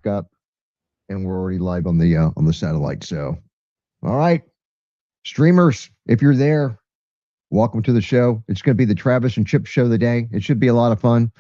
back up, and we're already live on the satellite. So, all right, streamers, if you're there, welcome to the show. It's going to be the Travis and Chip show today. It should be a lot of fun.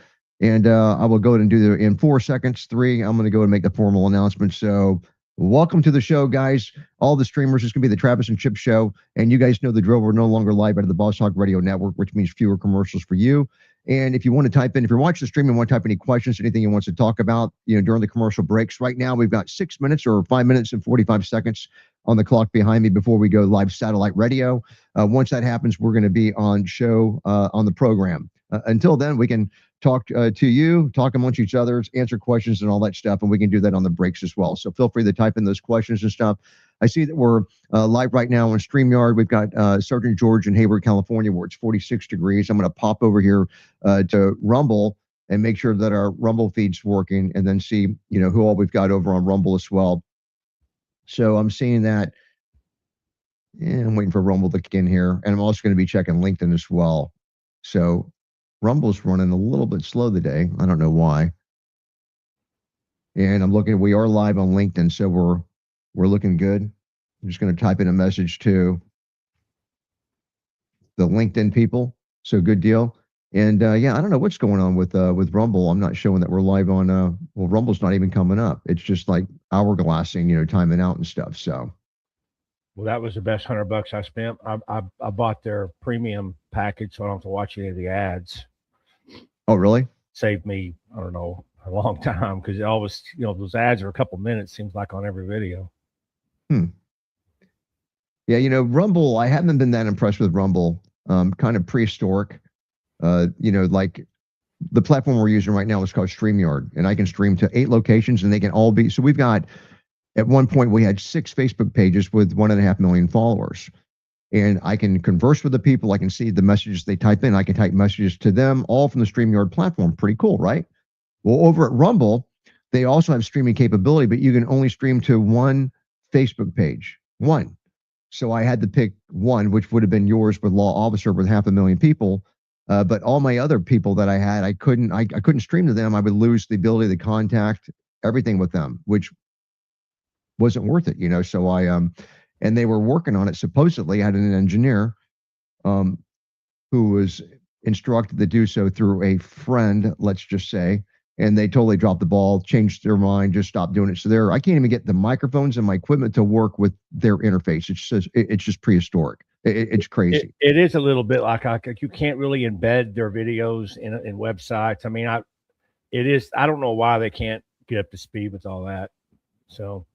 And I will go ahead and do the in 4 seconds. 3, I'm going to go and make the formal announcement. So, welcome to the show, guys. All the streamers, it's going to be the Travis and Chip show. And you guys know the drill. We're no longer live out of the Boss Hog Radio Network, which means fewer commercials for you. And if you want to type in, if you're watching the stream and want to type any questions, anything you want to talk about, during the commercial breaks, right now we've got 6 minutes or 5 minutes and 45 seconds on the clock behind me before we go live satellite radio. Once that happens, we're going to be on show on the program. Until then, we can talk to you, talk amongst each other, answer questions and all that stuff, and we can do that on the breaks as well. So feel free to type in those questions and stuff. I see that we're live right now on StreamYard. We've got Sergeant George in Hayward, California, where it's 46 degrees. I'm going to pop over here to Rumble and make sure that our Rumble feed's working, and then see who all we've got over on Rumble as well. So I'm seeing that. Yeah, I'm waiting for Rumble to kick in here, and I'm also going to be checking LinkedIn as well. So Rumble's running a little bit slow today. I don't know why. And I'm looking. We are live on LinkedIn, so we're looking good. I'm just going to type in a message to the LinkedIn people. So good deal. And yeah, I don't know what's going on with Rumble. I'm not showing that we're live on. Well, Rumble's not even coming up. It's just like hourglassing, timing out and stuff. So. Well, that was the best $100 I spent. I bought their premium package, so I don't have to watch any of the ads. Oh, really? Saved me, I don't know, a long time, because it always, those ads are a couple minutes, seems like, on every video. Yeah, Rumble, I haven't been that impressed with Rumble. Kind of prehistoric. Like the platform we're using right now is called StreamYard, and I can stream to 8 locations, and they can all be. So we've got, at one point, we had 6 Facebook pages with 1.5 million followers. And I can converse with the people. I can see the messages they type in. I can type messages to them, all from the StreamYard platform. Pretty cool, right? Well, over at Rumble, they also have streaming capability, but you can only stream to 1 Facebook page. 1. So I had to pick 1, which would have been yours with Law Officer with 500,000 people. But all my other people that I had, I couldn't stream to them. I would lose the ability to contact everything with them, which wasn't worth it, So and they were working on it. Supposedly, I had an engineer who was instructed to do so through a friend, let's just say, and they totally dropped the ball, changed their mind, just stopped doing it. So I can't even get the microphones and my equipment to work with their interface. It's just prehistoric. It's crazy. It is a little bit like you can't really embed their videos in websites. I mean, I don't know why they can't get up to speed with all that. So.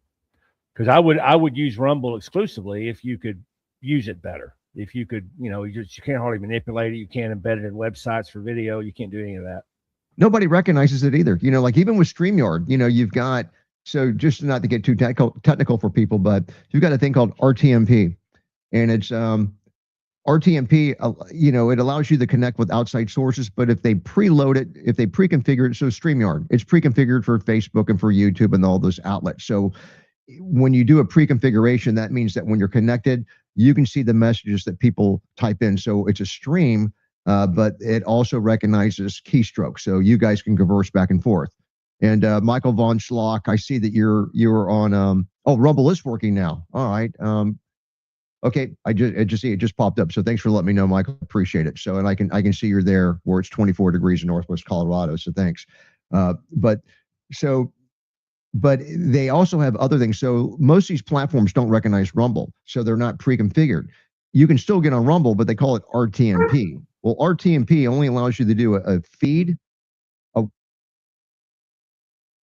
Because I would use Rumble exclusively if you could use it better. If you could, you can't hardly manipulate it. You can't embed it in websites for video. You can't do any of that. Nobody recognizes it either. Like even with StreamYard, you've got, so just not to get too technical for people, but you've got a thing called RTMP, and it's RTMP. It allows you to connect with outside sources, but if they preload it, if they pre-configure it, so StreamYard, it's pre-configured for Facebook and for YouTube and all those outlets. So when you do a pre-configuration, that means that when you're connected, you can see the messages that people type in. So it's a stream, but it also recognizes keystrokes, so you guys can converse back and forth. And Michael Von Schlock, I see that you're on. Rumble is working now. All right. Okay, I just see it just popped up. So thanks for letting me know, Michael. Appreciate it. So, and I can see you're there where it's 24 degrees in Northwest Colorado. So thanks. But they also have other things. So most of these platforms don't recognize Rumble, so they're not pre-configured. You can still get on Rumble, but they call it RTMP. Well, RTMP only allows you to do a feed, a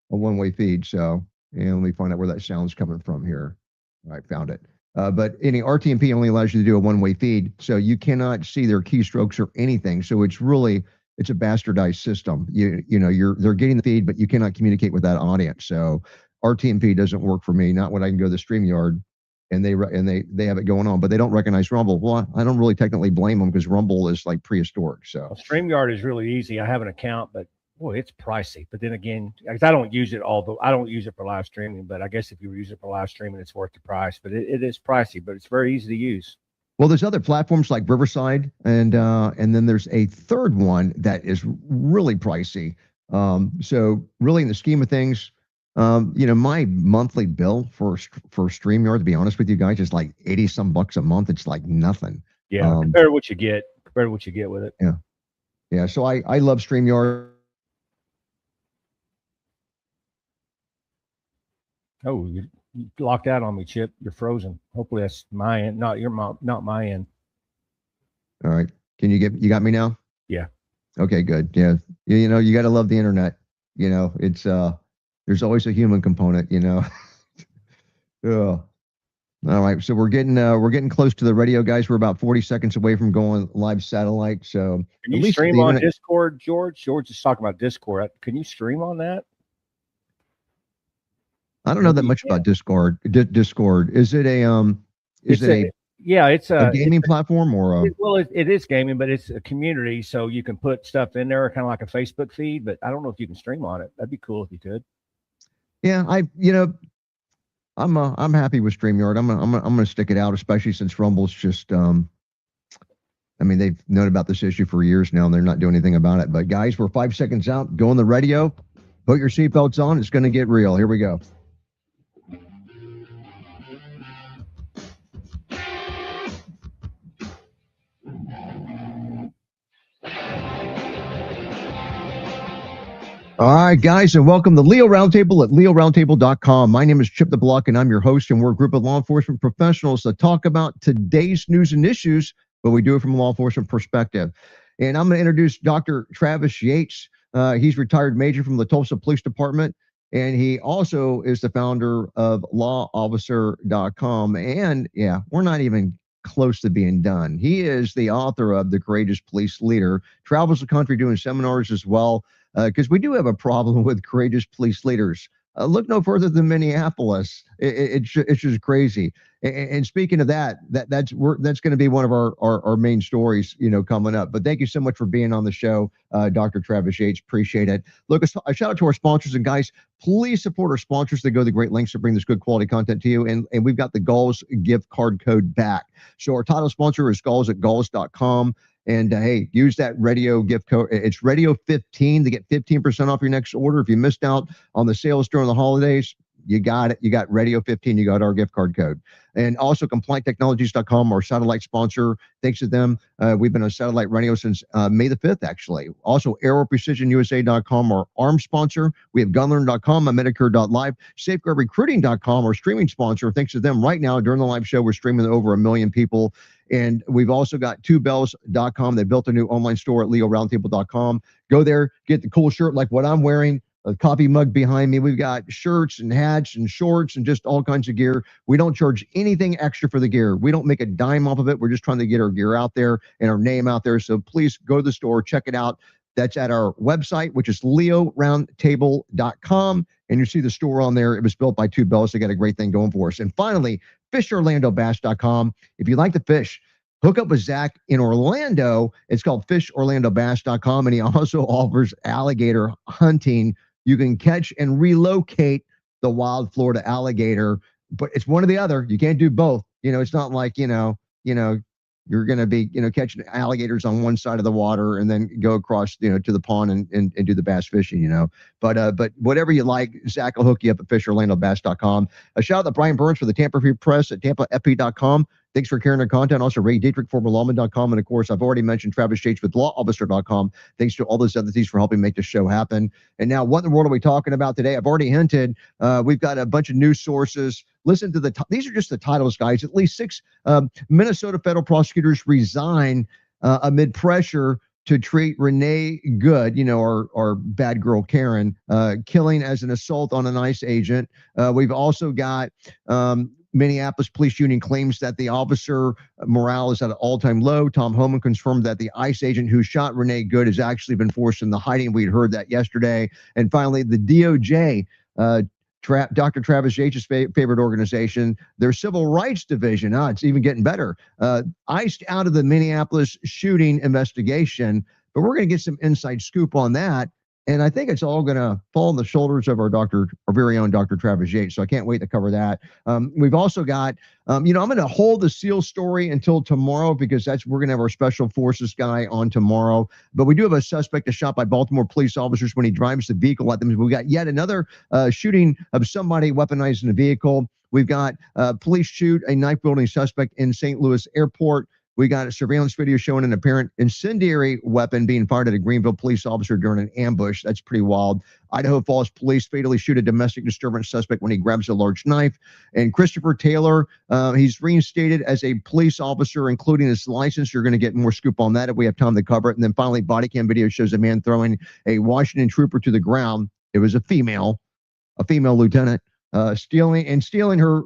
one-way feed. So, and let me find out where that sound's coming from here. All right, found it. But any RTMP only allows you to do a one-way feed, so you cannot see their keystrokes or anything. So it's a bastardized system. They're getting the feed, but you cannot communicate with that audience. So RTMP doesn't work for me. Not when I can go to the StreamYard and they have it going on, but they don't recognize Rumble. Well, I don't really technically blame them because Rumble is like prehistoric. So StreamYard is really easy. I have an account, but boy, it's pricey. But then again, I don't use it I don't use it for live streaming. But I guess if you use it for live streaming, it's worth the price. But it is pricey, but it's very easy to use. Well, there's other platforms like Riverside, and then there's a third one that is really pricey. So really, in the scheme of things, My monthly bill for StreamYard, to be honest with you guys, is like 80 some bucks a month. It's like nothing. Yeah, compared to what you get, with it. Yeah. Yeah. So I love StreamYard. Oh, you locked out on me, Chip. You're frozen. Hopefully that's my end, not your mom, not my end. All right. You got me now? Yeah. Okay, good. Yeah. You got to love the internet. It's, there's always a human component, Yeah. All right. So we're getting close to the radio, guys. We're about 40 seconds away from going live satellite. So Can at you least stream the on internet. Discord, George? George is talking about Discord. Can you stream on that? I don't know that Maybe you much can. about Discord. Discord. Is It's it a yeah, a gaming platform or a? well, it is gaming, but it's a community, so you can put stuff in there, kind of like a Facebook feed. But I don't know if you can stream on it. That'd be cool if you could. Yeah, I'm happy with StreamYard. I'm gonna stick it out, especially since Rumble's just I mean, they've known about this issue for years now and they're not doing anything about it. But guys, we're 5 seconds out. Go on the radio. Put your seatbelts on. It's gonna get real. Here we go. All right, guys, and welcome to Leo Roundtable at leoroundtable.com. My name is Chip the Block, and I'm your host, and we're a group of law enforcement professionals that talk about today's news and issues, but we do it from a law enforcement perspective. And I'm going to introduce Dr. Travis Yates. He's retired major from the Tulsa Police Department, and he also is the founder of lawofficer.com. And yeah, we're not even close to being done. He is the author of The Courageous Police Leader, travels the country doing seminars as well, because we do have a problem with courageous police leaders. Look no further than Minneapolis. It's just crazy. And speaking of that's going to be one of our main stories, coming up. But thank you so much for being on the show, Dr. Travis Yates. Appreciate it. Look, a shout out to our sponsors, and guys, please support our sponsors. They go to great lengths to bring this good quality content to you. And we've got the Gulls gift card code back. So our title sponsor is Gulls at Gulls.com. And hey, use that radio gift code. It's radio 15 to get 15% off your next order. If you missed out on the sales during the holidays, you got it. You got radio 15. You got our gift card code. And also complianttechnologies.com, our satellite sponsor. Thanks to them, we've been on satellite radio since May the 5th, actually. Also, aeroprecisionusa.com, our arms sponsor. We have gunlearn.com, medicare.live, safeguardrecruiting.com, our streaming sponsor. Thanks to them, right now during the live show, we're streaming to over 1 million people. And we've also got twobells.com. They built a new online store at leoroundtable.com. Go there, get the cool shirt like what I'm wearing, a coffee mug behind me. We've got shirts and hats and shorts and just all kinds of gear. We don't charge anything extra for the gear. We don't make a dime off of it. We're just trying to get our gear out there and our name out there. So please go to the store, check it out. That's at our website, which is leoroundtable.com. And you see the store on there. It was built by Two Bells. They got a great thing going for us. And finally, fishorlandobass.com. If you like to fish, hook up with Zach in Orlando. It's called fishorlandobass.com. And he also offers alligator hunting. You can catch and relocate the wild Florida alligator, but it's one or the other. You can't do both. It's not like, you're going to be, catching alligators on one side of the water and then go across, to the pond and do the bass fishing, But whatever you like, Zach will hook you up at fishorlandobass.com. A shout out to Brian Burns for the Tampa Free Press at tampafp.com. Thanks for carrying our content. Also, Ray Dietrich, former lawman.com. And of course, I've already mentioned Travis Yates with lawofficer.com. Thanks to all those entities for helping make this show happen. And now, what in the world are we talking about today? I've already hinted. We've got a bunch of news sources. Listen to these are just the titles, guys. At least 6 Minnesota federal prosecutors resign amid pressure to treat Renee Good, our bad girl Karen, killing as an assault on an ICE agent. We've also got Minneapolis Police Union claims that the officer morale is at an all-time low. Tom Homan confirmed that the ICE agent who shot Renee Good has actually been forced into hiding. We'd heard that yesterday. And finally, the DOJ, Dr. Travis Yates' favorite organization, their civil rights division, it's even getting better, iced out of the Minneapolis shooting investigation. But we're going to get some inside scoop on that And I think it's all going to fall on the shoulders of our very own Dr. Travis Yates. So I can't wait to cover that. We've also got, I'm going to hold the SEAL story until tomorrow because we're going to have our special forces guy on tomorrow. But we do have a suspect that's shot by Baltimore police officers when he drives the vehicle at them. We got yet another shooting of somebody weaponizing the vehicle. We've got police shoot a knife-wielding suspect in St. Louis airport. We got a surveillance video showing an apparent incendiary weapon being fired at a Greenville police officer during an ambush. That's pretty wild. Idaho Falls police fatally shoot a domestic disturbance suspect when he grabs a large knife. And Christopher Taylor, he's reinstated as a police officer, including his license. You're going to get more scoop on that if we have time to cover it. And then finally, body cam video shows a man throwing a Washington trooper to the ground. It was a female lieutenant, stealing her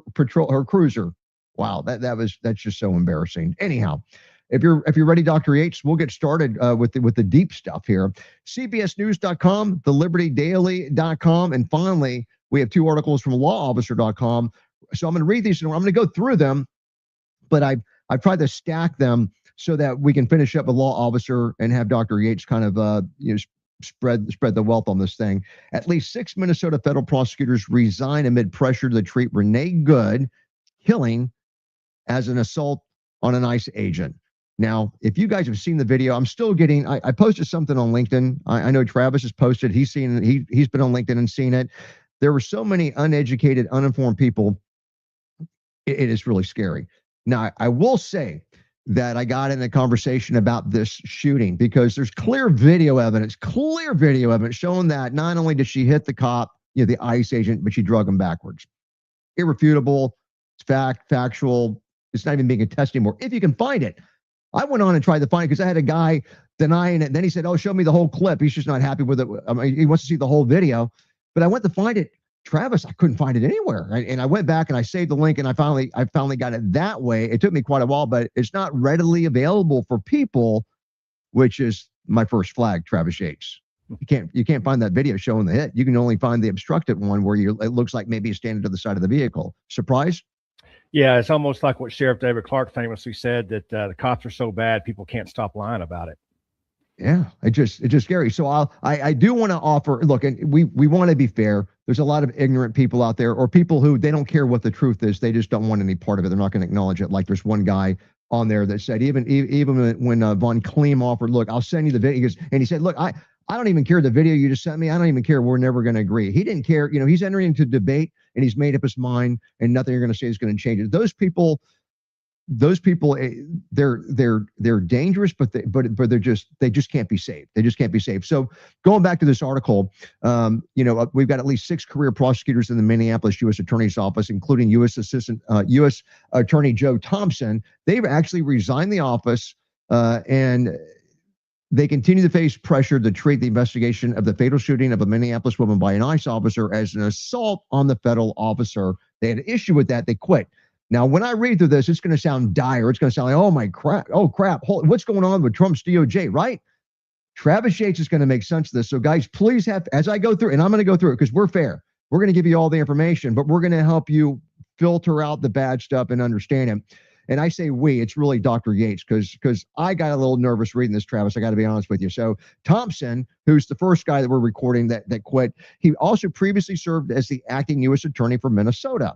cruiser. Wow, that's just so embarrassing. Anyhow, if you're ready, Dr. Yates, we'll get started with the deep stuff here. CBSNews.com, TheLibertyDaily.com, and finally, we have two articles from LawOfficer.com. So I'm going to read these and I'm going to go through them, but I've tried to stack them so that we can finish up with Law Officer and have Dr. Yates kind of spread the wealth on this thing. At least 6 Minnesota federal prosecutors resign amid pressure to treat Renee Good killing as an assault on an ICE agent. Now, if you guys have seen the video, I'm still getting, I posted something on LinkedIn. I know Travis has posted, he's seen it, he's been on LinkedIn and seen it. There were so many uneducated, uninformed people. It is really scary. Now, I will say that I got in a conversation about this shooting because there's clear video evidence showing that not only did she hit the cop, the ICE agent, but she drug him backwards. Irrefutable, it's factual. It's not even being tested anymore. If you can find it. I went on and tried to find it because I had a guy denying it. And then he said, "Oh, show me the whole clip." He's just not happy with it. I mean, he wants to see the whole video. But I went to find it. Travis, I couldn't find it anywhere. And I went back and I saved the link and I finally got it that way. It took me quite a while, but it's not readily available for people, which is my first flag, Travis Yates. You can't find that video showing the hit. You can only find the obstructed one where it looks like maybe he's standing to the side of the vehicle. Surprise? Yeah, it's almost like what Sheriff David Clark famously said, that the cops are so bad, people can't stop lying about it. Yeah, it's just scary. So I do want to offer, look, and we want to be fair. There's a lot of ignorant people out there, or people who they don't care what the truth is. They just don't want any part of it. They're not going to acknowledge it. Like there's one guy on there that said, even when Von Kleem offered, look, I'll send you the video. And he said, look, I don't even care the video you just sent me. I don't even care. We're never going to agree. He didn't care. He's entering into debate and he's made up his mind and nothing you're going to say is going to change it. Those people, they're dangerous, but they just can't be saved. They just can't be saved. So going back to this article, we've got at least 6 career prosecutors in the Minneapolis U.S. Attorney's Office, including U.S. Attorney Joe Thompson. They've actually resigned the office, and they continue to face pressure to treat the investigation of the fatal shooting of a Minneapolis woman by an ICE officer as an assault on the federal officer. They had an issue with that. They quit. Now, when I read through this, it's going to sound dire. It's going to sound like, oh crap, what's going on with Trump's DOJ, right? Travis Yates is going to make sense of this. So guys, please as I go through, and I'm going to go through it because we're fair. We're going to give you all the information, but we're going to help you filter out the bad stuff and understand it. And I say it's really Dr. Yates because I got a little nervous reading this, Travis. I got to be honest with you. So Thompson, who's the first guy that we're recording that quit, he also previously served as the acting U.S. attorney for Minnesota.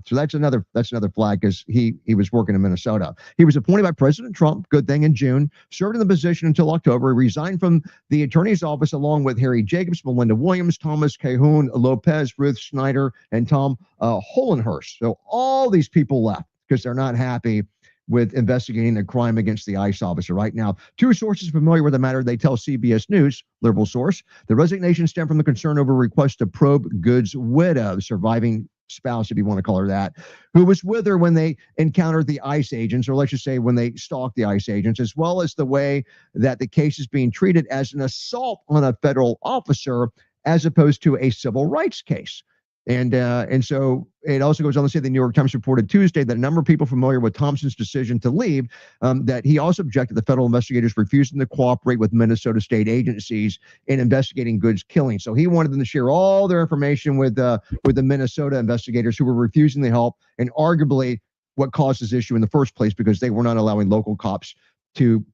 So that's another flag because he was working in Minnesota. He was appointed by President Trump, good thing, in June, served in the position until October. He resigned from the attorney's office along with Harry Jacobs, Melinda Williams, Thomas Cahoon Lopez, Ruth Schneider, and Tom Hollenhurst. So all these people left because they're not happy with investigating a crime against the ICE officer. Right now, 2 sources familiar with the matter, they tell CBS News, liberal source, the resignation stemmed from the concern over request to probe Good's widow, surviving spouse, if you want to call her that, who was with her when they encountered the ICE agents, or let's just say when they stalked the ICE agents, as well as the way that the case is being treated as an assault on a federal officer as opposed to a civil rights case. And so it also goes on to say the New York Times reported Tuesday that a number of people familiar with Thompson's decision to leave, that he also objected to federal investigators refusing to cooperate with Minnesota state agencies in investigating Good's killing. So he wanted them to share all their information with the Minnesota investigators who were refusing to help, and arguably what caused this issue in the first place because they were not allowing local cops to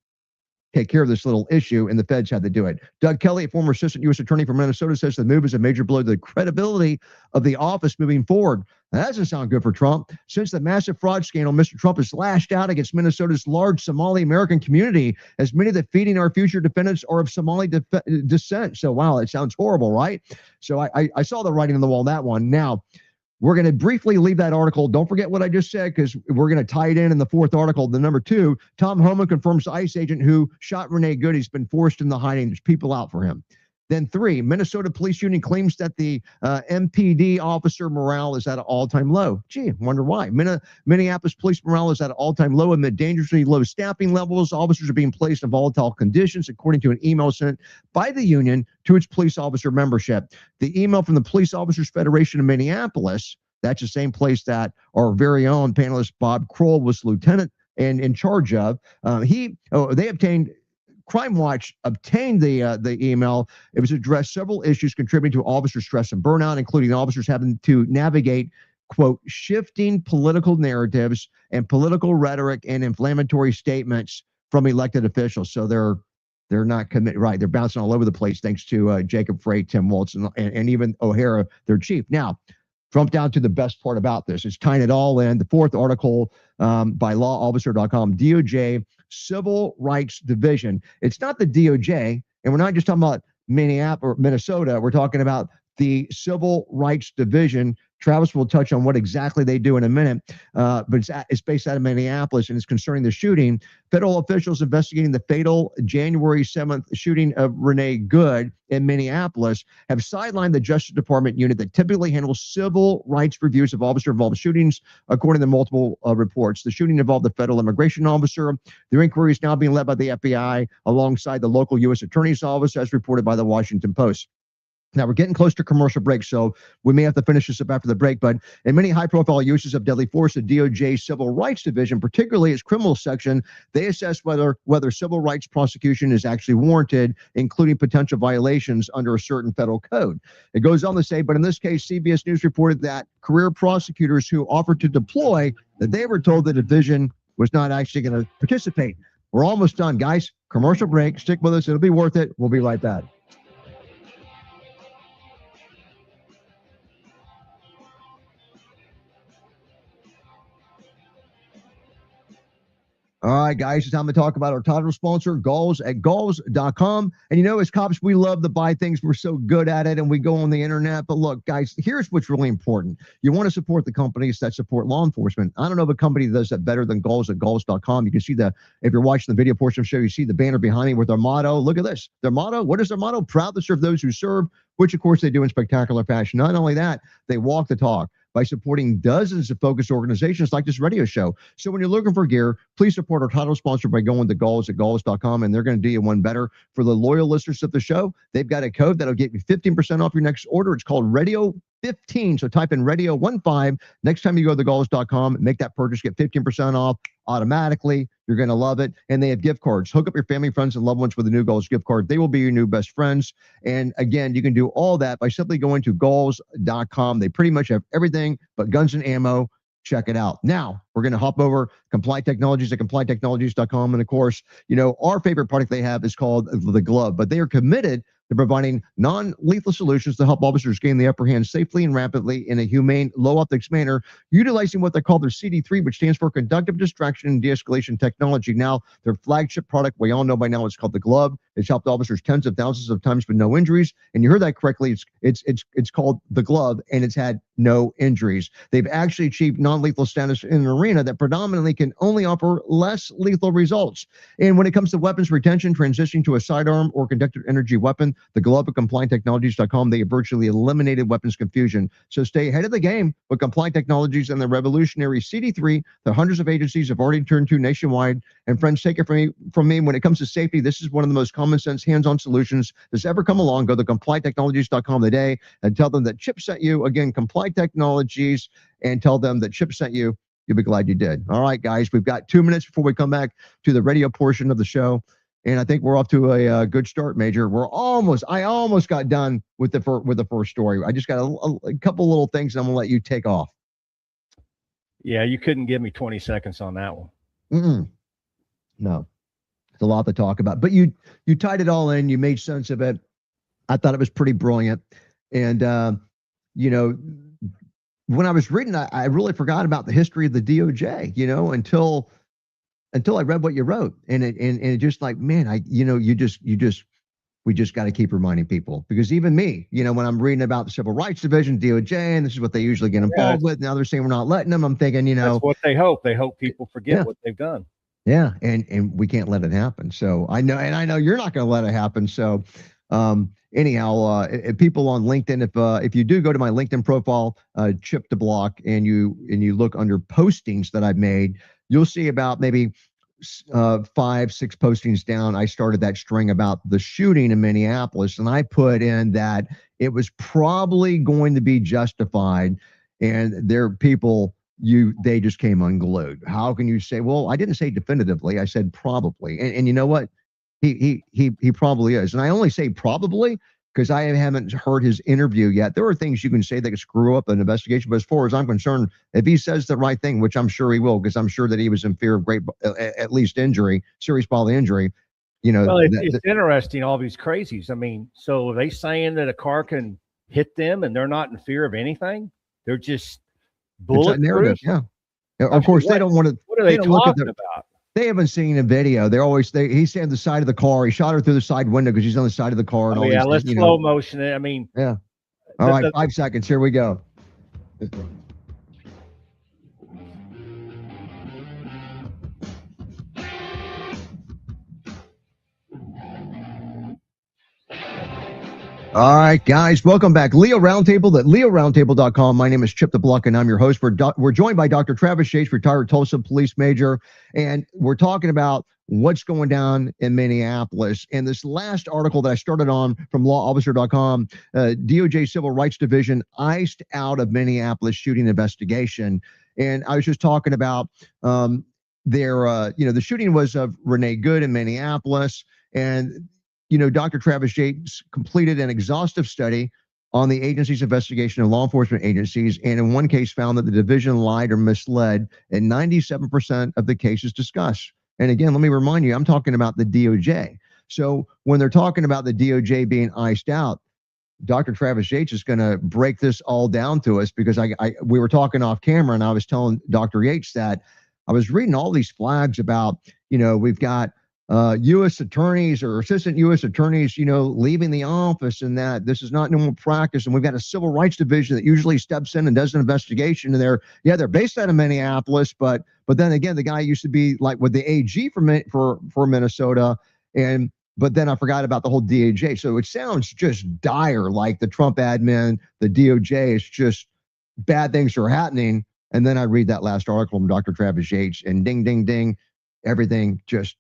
take care of this little issue, and the feds had to do it. Doug Kelly, a former assistant U.S. attorney from Minnesota, says the move is a major blow to the credibility of the office moving forward. That doesn't sound good for Trump. Since the massive fraud scandal, Mr. Trump has lashed out against Minnesota's large Somali American community, as many of the feeding our future defendants are of Somali descent. So, wow, it sounds horrible, right? So I saw the writing on the wall on that one. Now, we're going to briefly leave that article. Don't forget what I just said, because we're going to tie it in the fourth article. The number 2, Tom Homan confirms the ICE agent who shot Renee Good has been forced into hiding. There's people out for him. Then 3, Minnesota Police Union claims that the MPD officer morale is at an all-time low. Gee, wonder why. Minneapolis police morale is at an all-time low amid dangerously low staffing levels. Officers are being placed in volatile conditions, according to an email sent by the union to its police officer membership. The email from the Police Officers Federation of Minneapolis, that's the same place that our very own panelist Bob Kroll was lieutenant and in charge of. Crime Watch obtained the email. It was addressed several issues contributing to officer stress and burnout, including officers having to navigate, quote, shifting political narratives and political rhetoric and inflammatory statements from elected officials. So they're not committed, right? They're bouncing all over the place, thanks to Jacob Frey, Tim Waltz, and even O'Hara, their chief. Now, Trump down to the best part about this. It's tying it all in. The fourth article by lawofficer.com, DOJ Civil Rights Division. It's not the DOJ, and we're not just talking about Minneapolis or Minnesota. We're talking about the Civil Rights Division. Travis will touch on what exactly they do in a minute, but it's based out of Minneapolis, and it's concerning the shooting. Federal officials investigating the fatal January 7th shooting of Renee Good in Minneapolis have sidelined the Justice Department unit that typically handles civil rights reviews of officer-involved shootings, according to multiple reports. The shooting involved the federal immigration officer. Their inquiry is now being led by the FBI alongside the local U.S. Attorney's Office, as reported by the Washington Post. Now, we're getting close to commercial break, so we may have to finish this up after the break. But in many high-profile uses of deadly force, the DOJ Civil Rights Division, particularly its criminal section, they assess whether civil rights prosecution is actually warranted, including potential violations under a certain federal code. It goes on to say, but in this case, CBS News reported that career prosecutors who offered to deploy, that they were told the division was not actually going to participate. We're almost done, guys. Commercial break. Stick with us. It'll be worth it. We'll be right back. All right, guys, it's time to talk about our title sponsor, Galls at Galls.com. And you know, as cops, we love to buy things. We're so good at it, and we go on the internet. But look, guys, here's what's really important. You want to support the companies that support law enforcement. I don't know of a company that does that better than Galls at Galls.com. You can see if you're watching the video portion of the show, you see the banner behind me with their motto. Look at this. Their motto, what is their motto? Proud to serve those who serve, which, of course, they do in spectacular fashion. Not only that, they walk the talk by supporting dozens of focused organizations like this radio show. So when you're looking for gear, please support our title sponsor by going to Galls at Galls.com, and they're going to do you one better. For the loyal listeners of the show, they've got a code that'll get you 15% off your next order. It's called Radio 15. So type in Radio 15 next time you go to Galls.com, make that purchase, get 15% off automatically. You're going to love it. And they have gift cards. Hook up your family, friends, and loved ones with a new Galls gift card. They will be your new best friends. And again, you can do all that by simply going to Galls.com. They pretty much have everything but guns and ammo. Check it out. Now, we're going to hop over Compliant Technologies at CompliantTechnologies.com. And of course, you know, our favorite product they have is called the Glove, but they are committed to providing non-lethal solutions to help officers gain the upper hand safely and rapidly in a humane, low-optics manner, utilizing what they call their CD3, which stands for Conductive Distraction and De-escalation Technology. Now, their flagship product, we all know by now, it's called the Glove. It's helped officers tens of thousands of times with no injuries. And you heard that correctly. It's called the Glove, and it's had no injuries. They've actually achieved non-lethal status in an arena that predominantly can only offer less lethal results. And when it comes to weapons retention, transitioning to a sidearm or conductive energy weapon, the Glove at CompliantTechnologies.com, they have virtually eliminated weapons confusion. So stay ahead of the game with Compliant Technologies and the revolutionary CD3 that hundreds of agencies have already turned to nationwide. And friends, take it from me. When it comes to safety, this is one of the most common sense, hands-on solutions that's ever come along. Go to CompliantTechnologies.com today and tell them that Chip sent you. Again, Compliant Technologies, and tell them that Chip sent you. You'll be glad you did. All right, guys, we've got 2 minutes before we come back to the radio portion of the show. And I think we're off to a good start, Major. I almost got done with the first story. I just got a couple little things, and I'm going to let you take off. Yeah, you couldn't give me 20 seconds on that one. No. a lot to talk about. But you tied it all in. You made sense of it. I thought it was pretty brilliant. And you know, when I was reading, I really forgot about the history of the DOJ. Until I read what you wrote, and it just like, man, we just got to keep reminding people, because even me, when I'm reading about the Civil Rights Division, DOJ, and this is what they usually get Yeah, involved with. Now they're saying we're not letting them. I'm thinking, that's what they hope. They hope people forget yeah, what they've done. yeah, and we can't let it happen. So I know you're not going to let it happen. So anyhow, if people on LinkedIn, if you do go to my LinkedIn profile, Chip the Block, and you look under postings that I've made, you'll see about maybe 5-6 postings down, I started that string about the shooting in Minneapolis, and I put in that it was probably going to be justified, and there are people, they just came unglued. How can you say, well, I didn't say definitively, I said probably. And you know what? He probably is. And I only say probably because I haven't heard his interview yet. There are things you can say that could screw up an investigation, but as far as I'm concerned, if he says the right thing, which I'm sure he will, because I'm sure that he was in fear of at least injury, serious bodily injury, Well, it's interesting, all these crazies. I mean, so are they saying that a car can hit them and they're not in fear of anything? They're just it's that narrative. bulletproof? Yeah. I Of mean, course, they don't want to. what are They they don't look at talking about? They haven't seen a video. He's standing at the side of the car. He shot her through the side window because he's on the side of the car I and all mean, these yeah, things. let's slow motion it. I mean, Yeah. All the, right, the 5 seconds. Here we go. All right, guys, welcome back. Leo Roundtable at leoroundtable.com. My name is Chip the Block, and I'm your host. We're joined by Dr. Travis Yates, retired Tulsa police major, and we're talking about what's going down in Minneapolis. And this last article that I started on from lawofficer.com, DOJ Civil Rights Division iced out of Minneapolis shooting investigation. And I was just talking about the shooting was of Renee Good in Minneapolis, and Dr. Travis Yates completed an exhaustive study on the agency's investigation of law enforcement agencies, and in one case found that the division lied or misled in 97% of the cases discussed. And again, let me remind you, I'm talking about the DOJ. So when they're talking about the DOJ being iced out, Dr. Travis Yates is going to break this all down to us, because we were talking off camera, and I was telling Dr. Yates that I was reading all these flags about, we've got U.S. attorneys or assistant U.S. attorneys, leaving the office, and that this is not normal practice. And we've got a civil rights division that usually steps in and does an investigation. And they're based out of Minneapolis, but then again, the guy used to be like with the AG for Minnesota, but then I forgot about the whole DOJ. So it sounds just dire, like the Trump admin, the DOJ is just bad things are happening. And then I read that last article from Dr. Travis Yates, and ding, ding, ding, everything just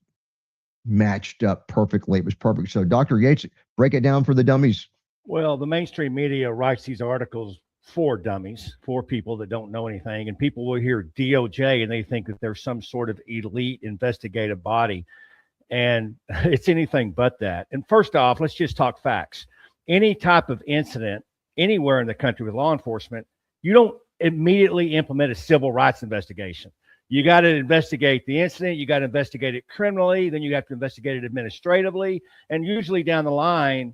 matched up perfectly. It was perfect. So, Dr. Yates, break it down for the dummies. Well, the mainstream media writes these articles for dummies, for people that don't know anything, and people will hear DOJ and they think that there's some sort of elite investigative body, and it's anything but that. And first off, let's just talk facts. Any type of incident anywhere in the country with law enforcement, you don't immediately implement a civil rights investigation. You got to investigate the incident. You got to investigate it criminally. Then you have to investigate it administratively. And usually down the line,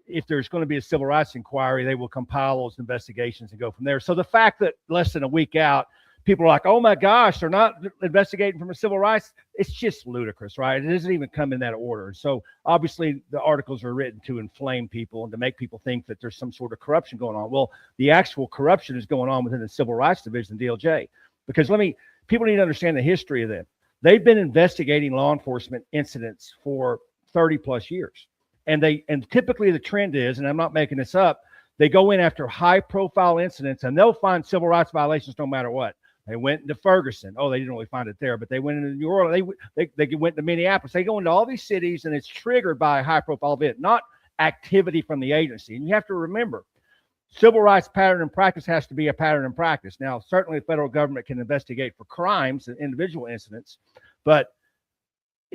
if there's going to be a civil rights inquiry, they will compile those investigations and go from there. So the fact that less than a week out, people are like, oh my gosh, they're not investigating from a civil rights, it's just ludicrous, right? It doesn't even come in that order. So obviously the articles are written to inflame people and to make people think that there's some sort of corruption going on. Well, the actual corruption is going on within the Civil Rights Division, DOJ. Because people need to understand the history of them. They've been investigating law enforcement incidents for 30 plus years. And typically the trend is, and I'm not making this up, they go in after high profile incidents and they'll find civil rights violations no matter what. They went into Ferguson. Oh, they didn't really find it there, but they went into New Orleans. They went to Minneapolis. They go into all these cities, and it's triggered by a high profile event, not activity from the agency. And you have to remember, civil rights pattern and practice has to be a pattern and practice. Now, certainly the federal government can investigate for crimes and individual incidents, but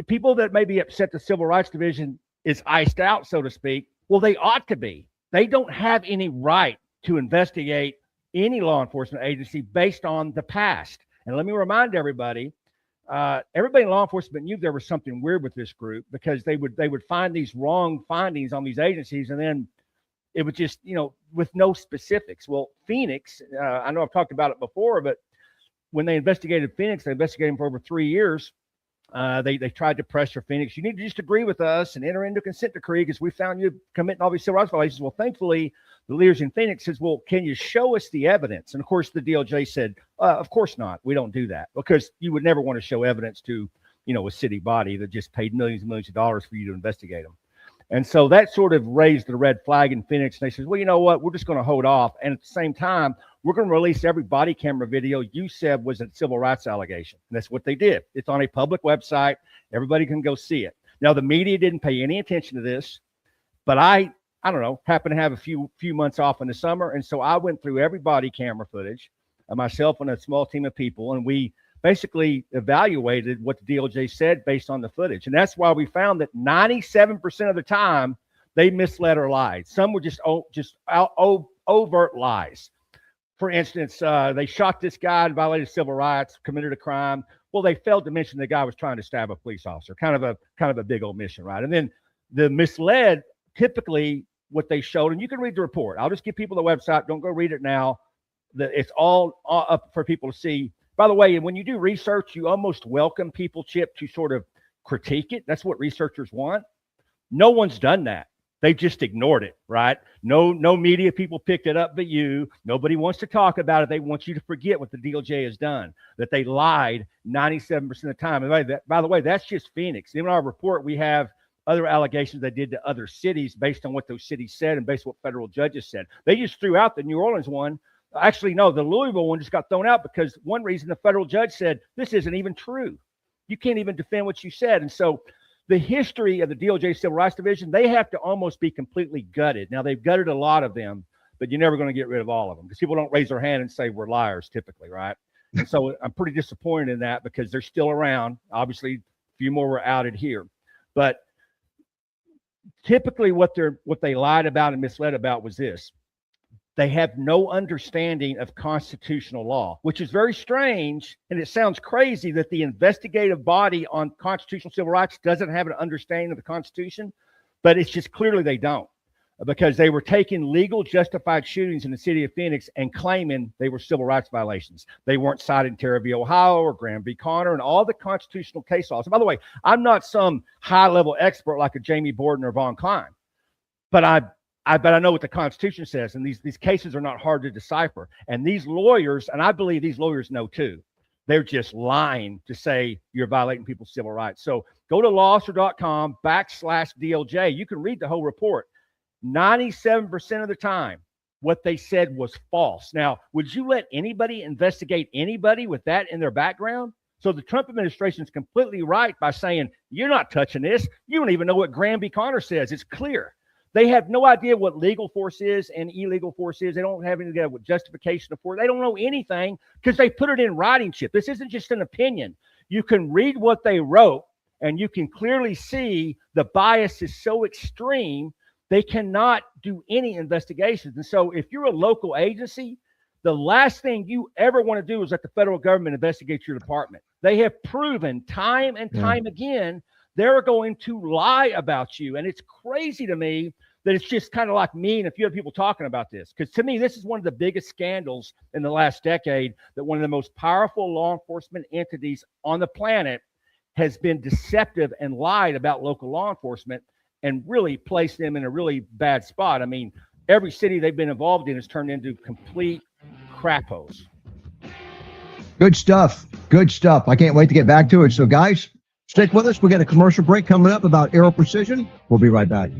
people that may be upset the Civil Rights Division is iced out, so to speak, well, they ought to be. They don't have any right to investigate any law enforcement agency based on the past. And let me remind everybody, everybody in law enforcement knew there was something weird with this group, because they would find these wrong findings on these agencies, and then it would just, with no specifics. Well, Phoenix, I know I've talked about it before, but when they investigated Phoenix, they investigated him for over 3 years. They tried to pressure Phoenix. You need to just agree with us and enter into consent decree because we found you committing all these civil rights violations. Well, thankfully, the leaders in Phoenix says, well, can you show us the evidence? And of course, the DOJ said, of course not. We don't do that, because you would never want to show evidence to, a city body that just paid millions and millions of dollars for you to investigate them. And so that sort of raised the red flag in Phoenix. And they said, well, you know what? We're just going to hold off. And at the same time, we're going to release every body camera video you said was a civil rights allegation. And that's what they did. It's on a public website. Everybody can go see it. Now, the media didn't pay any attention to this, but I don't know, happened to have a few months off in the summer. And so I went through every body camera footage, myself and a small team of people, and we basically evaluated what the DOJ said based on the footage. And that's why we found that 97% of the time they misled or lied. Some were just overt lies. For instance, they shot this guy and violated civil rights, committed a crime. Well, they failed to mention the guy was trying to stab a police officer. Kind of a big omission, right? And then the misled, typically what they showed, and you can read the report. I'll just give people the website. Don't go read it now. It's all up for people to see. By the way, when you do research, you almost welcome people, Chip, to sort of critique it. That's what researchers want. No one's done that. They've just ignored it, right? No media people picked it up but you. Nobody wants to talk about it. They want you to forget what the DOJ has done, that they lied 97% of the time. And by the way, that's just Phoenix. In our report, we have other allegations they did to other cities based on what those cities said and based on what federal judges said. They just threw out the New Orleans one. Actually, no, the Louisville one just got thrown out because one reason the federal judge said, this isn't even true. You can't even defend what you said. And so the history of the DOJ Civil Rights Division, they have to almost be completely gutted. Now, they've gutted a lot of them, but you're never going to get rid of all of them because people don't raise their hand and say we're liars typically, right? And so I'm pretty disappointed in that because they're still around. Obviously, a few more were outed here. But typically what they lied about and misled about was this. They have no understanding of constitutional law, which is very strange. And it sounds crazy that the investigative body on constitutional civil rights doesn't have an understanding of the Constitution, but it's just clearly they don't, because they were taking legal justified shootings in the city of Phoenix and claiming they were civil rights violations. They weren't cited in Terry v. Ohio or Graham v. Connor and all the constitutional case laws. And by the way, I'm not some high-level expert like a Jamie Borden or Von Klein, but I know what the Constitution says, and these cases are not hard to decipher. And these lawyers, and I believe these lawyers know too, they're just lying to say you're violating people's civil rights. So go to lawster.com/DOJ. You can read the whole report. 97% of the time, what they said was false. Now, would you let anybody investigate anybody with that in their background? So the Trump administration is completely right by saying, you're not touching this. You don't even know what Graham v. Connor says. It's clear. They have no idea what legal force is and illegal force is. They don't have any idea what justification of force. They don't know anything because they put it in writing, Chip. This isn't just an opinion. You can read what they wrote, and you can clearly see the bias is so extreme, they cannot do any investigations. And so if you're a local agency, the last thing you ever want to do is let the federal government investigate your department. They have proven time and time again they're going to lie about you. And it's crazy to me that it's just kind of like me and a few other people talking about this. Because to me, this is one of the biggest scandals in the last decade, that one of the most powerful law enforcement entities on the planet has been deceptive and lied about local law enforcement and really placed them in a really bad spot. I mean, every city they've been involved in has turned into complete crap holes. Good stuff. Good stuff. I can't wait to get back to it. So, guys, stick with us. We got a commercial break coming up about Aero Precision. We'll be right back.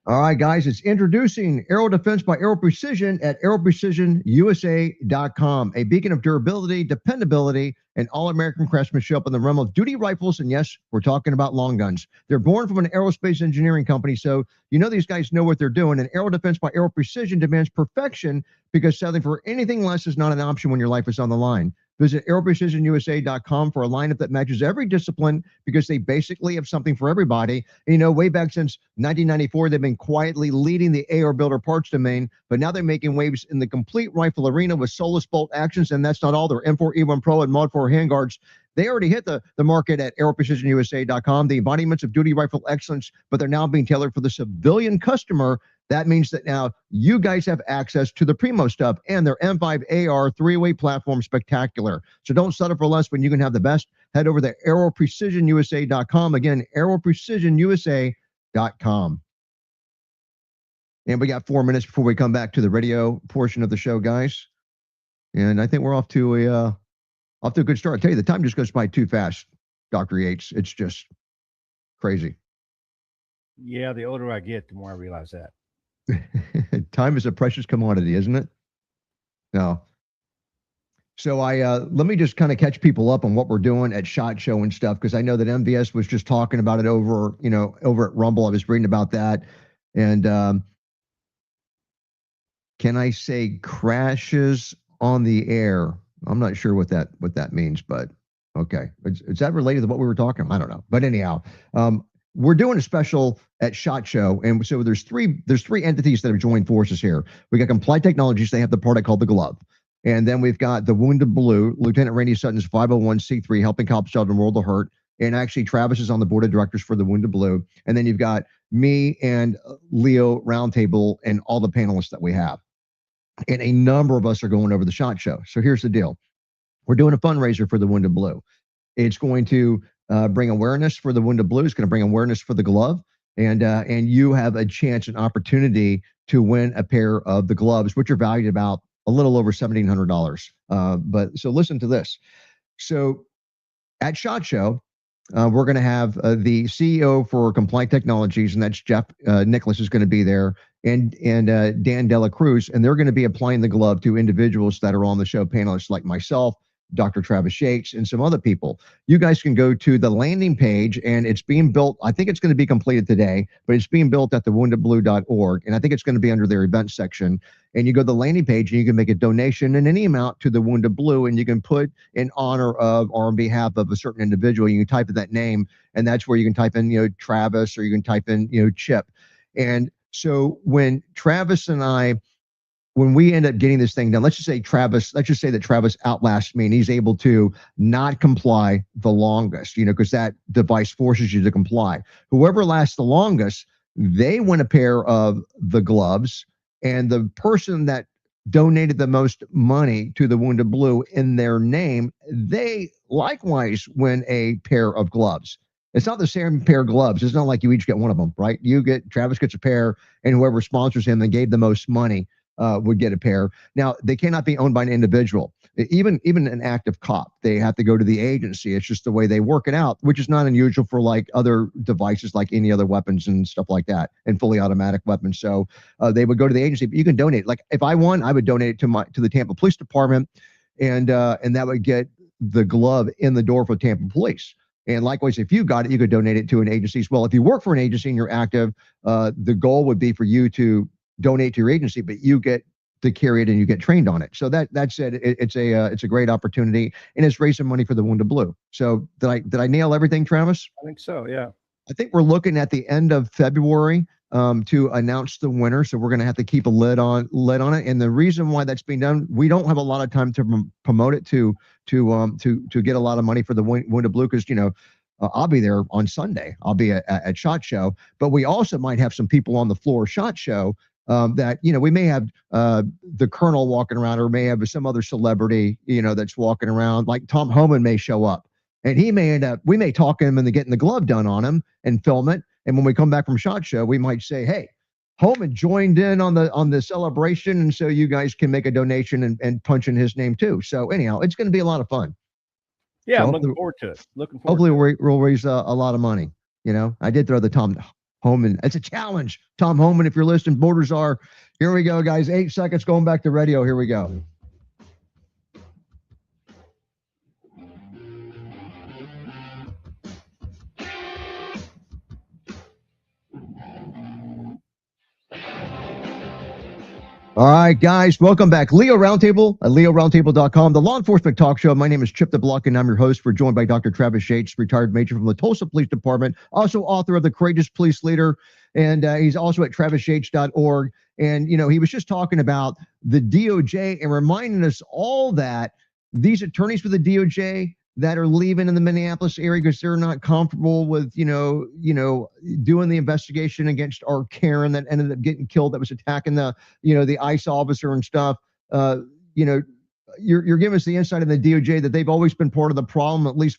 All right, guys, it's introducing Aero Defense by Aero Precision at aeroprecisionusa.com, a beacon of durability, dependability, and all-American craftsmanship in the realm of duty rifles. And yes, we're talking about long guns. They're born from an aerospace engineering company, so you know these guys know what they're doing. And Aero Defense by Aero Precision demands perfection because settling for anything less is not an option when your life is on the line. Visit aeroprecisionusa.com for a lineup that matches every discipline because they basically have something for everybody. And, way back since 1994, they've been quietly leading the AR builder parts domain, but now they're making waves in the complete rifle arena with Solus bolt actions, and that's not all. Their M4E1 Pro and Mod 4 handguards, they already hit the market at aeroprecisionusa.com, the embodiments of duty rifle excellence, but they're now being tailored for the civilian customer. That means that now you guys have access to the Primo stuff and their M5 AR three-way platform spectacular. So don't settle for less when you can have the best. Head over to aeroprecisionusa.com. Again, aeroprecisionusa.com. And we got 4 minutes before we come back to the radio portion of the show, guys. And I think we're off to a good start. I tell you, the time just goes by too fast, Dr. Yates. It's just crazy. Yeah, the older I get, the more I realize that. Time is a precious commodity, isn't it? No. So let me just kind of catch people up on what we're doing at SHOT Show and stuff, because I know that MVS was just talking about it over at Rumble. I was reading about that. And can I say crashes on the air? I'm not sure what that means, but okay. Is that related to what we were talking about? I don't know. But anyhow, we're doing a special at SHOT Show, and so there's three entities that have joined forces here. We got Comply Technologies. They have the product called the Glove. And then we've got the Wounded Blue, Lieutenant Randy Sutton's 501c3, helping cops shelter the world of hurt. And actually, Travis is on the board of directors for the Wounded Blue. And then you've got me and Leo Roundtable and all the panelists that we have. And a number of us are going over the SHOT Show. So here's the deal. We're doing a fundraiser for the Wounded Blue. It's going to bring awareness for the Wounded Blue. It's going to bring awareness for the Glove. And you have a chance, an opportunity to win a pair of the gloves, which are valued about a little over $1,700. But so listen to this. So at SHOT Show, we're going to have the CEO for Comply Technologies, and that's Jeff Nicholas is going to be there, and Dan Dela Cruz, and they're going to be applying the glove to individuals that are on the show, panelists like myself, Dr. Travis Shakes, and some other people. You guys can go to the landing page, and it's being built. I think it's going to be completed today, but it's being built at thewoundedblue.org, and I think it's going to be under their events section. And you go to the landing page, and you can make a donation in any amount to the Wounded Blue, and you can put in honor of or on behalf of a certain individual. You can type in that name, and that's where you can type in, Travis, or you can type in, Chip. And so when Travis and I, when we end up getting this thing done, let's just say that Travis outlasts me and he's able to not comply the longest, because that device forces you to comply. Whoever lasts the longest, they win a pair of the gloves, and the person that donated the most money to the Wounded Blue in their name, they likewise win a pair of gloves. It's not the same pair of gloves. It's not like you each get one of them, right? Travis gets a pair, and whoever sponsors him and gave the most money would get a pair. Now, they cannot be owned by an individual. Even an active cop, they have to go to the agency. It's just the way they work it out, which is not unusual for like other devices, like any other weapons and stuff like that, and fully automatic weapons. So they would go to the agency, but you can donate. Like if I won, I would donate it to the Tampa Police Department, and that would get the glove in the door for Tampa Police. And likewise, if you got it, you could donate it to an agency as well. If you work for an agency and you're active, the goal would be for you to donate to your agency, but you get to carry it and you get trained on it. So that said, it's a great opportunity, and it's raising money for the Wounded Blue. So did I nail everything, Travis? I think so. Yeah. I think we're looking at the end of February to announce the winner. So we're going to have to keep a lid on it. And the reason why that's being done, we don't have a lot of time to promote it to get a lot of money for the Wounded Blue, because I'll be there on Sunday. I'll be at SHOT Show, but we also might have some people on the floor SHOT Show that we may have the Colonel walking around, or may have some other celebrity that's walking around, like Tom Homan may show up, and we may talk him into getting the glove done on him and film it. And when we come back from SHOT Show, we might say, hey, Homan joined in on the celebration, and so you guys can make a donation and punch in his name too. So anyhow, it's going to be a lot of fun. Yeah, so I'm looking forward to it. Hopefully we'll raise a lot of money. I did throw the Tom Homan. It's a challenge. Tom Homan, if you're listening, borders are. Here we go, guys. 8 seconds going back to radio. Here we go. All right, guys, welcome back. Leo Roundtable at leoroundtable.com, the law enforcement talk show. My name is Chip the Block, and I'm your host. We're joined by Dr. Travis Yates, retired major from the Tulsa Police Department, also author of The Courageous Police Leader, and he's also at travisyates.org. And, you know, he was just talking about the DOJ and reminding us all that these attorneys for the DOJ that are leaving in the Minneapolis area because they're not comfortable with, doing the investigation against our Karen that ended up getting killed, that was attacking the ICE officer and stuff. You're giving us the insight of the DOJ that they've always been part of the problem, at least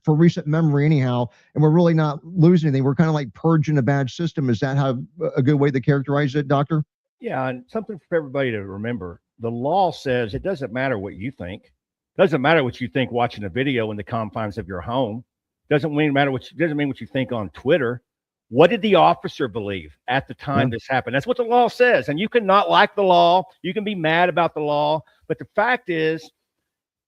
for recent memory anyhow, and we're really not losing anything. We're kind of like purging a bad system. Is that how a good way to characterize it, Doctor? Yeah, and something for everybody to remember. The law says it doesn't matter what you think. Doesn't matter what you think watching a video in the confines of your home. Doesn't mean what you think on Twitter. What did the officer believe at the time this happened? That's what the law says. And you can not like the law. You can be mad about the law. But the fact is,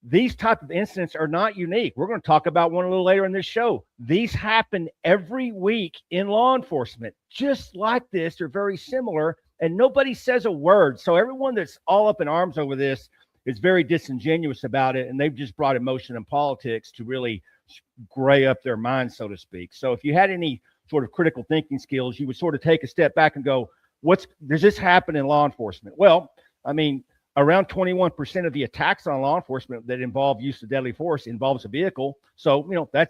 these type of incidents are not unique. We're going to talk about one a little later in this show. These happen every week in law enforcement, just like this. They're very similar, and nobody says a word. So everyone that's all up in arms over this is very disingenuous about it, and they've just brought emotion and politics to really gray up their minds, so to speak. So if you had any sort of critical thinking skills, you would sort of take a step back and go, does this happen in law enforcement? Well, I mean, around 21% of the attacks on law enforcement that involve use of deadly force involves a vehicle. So,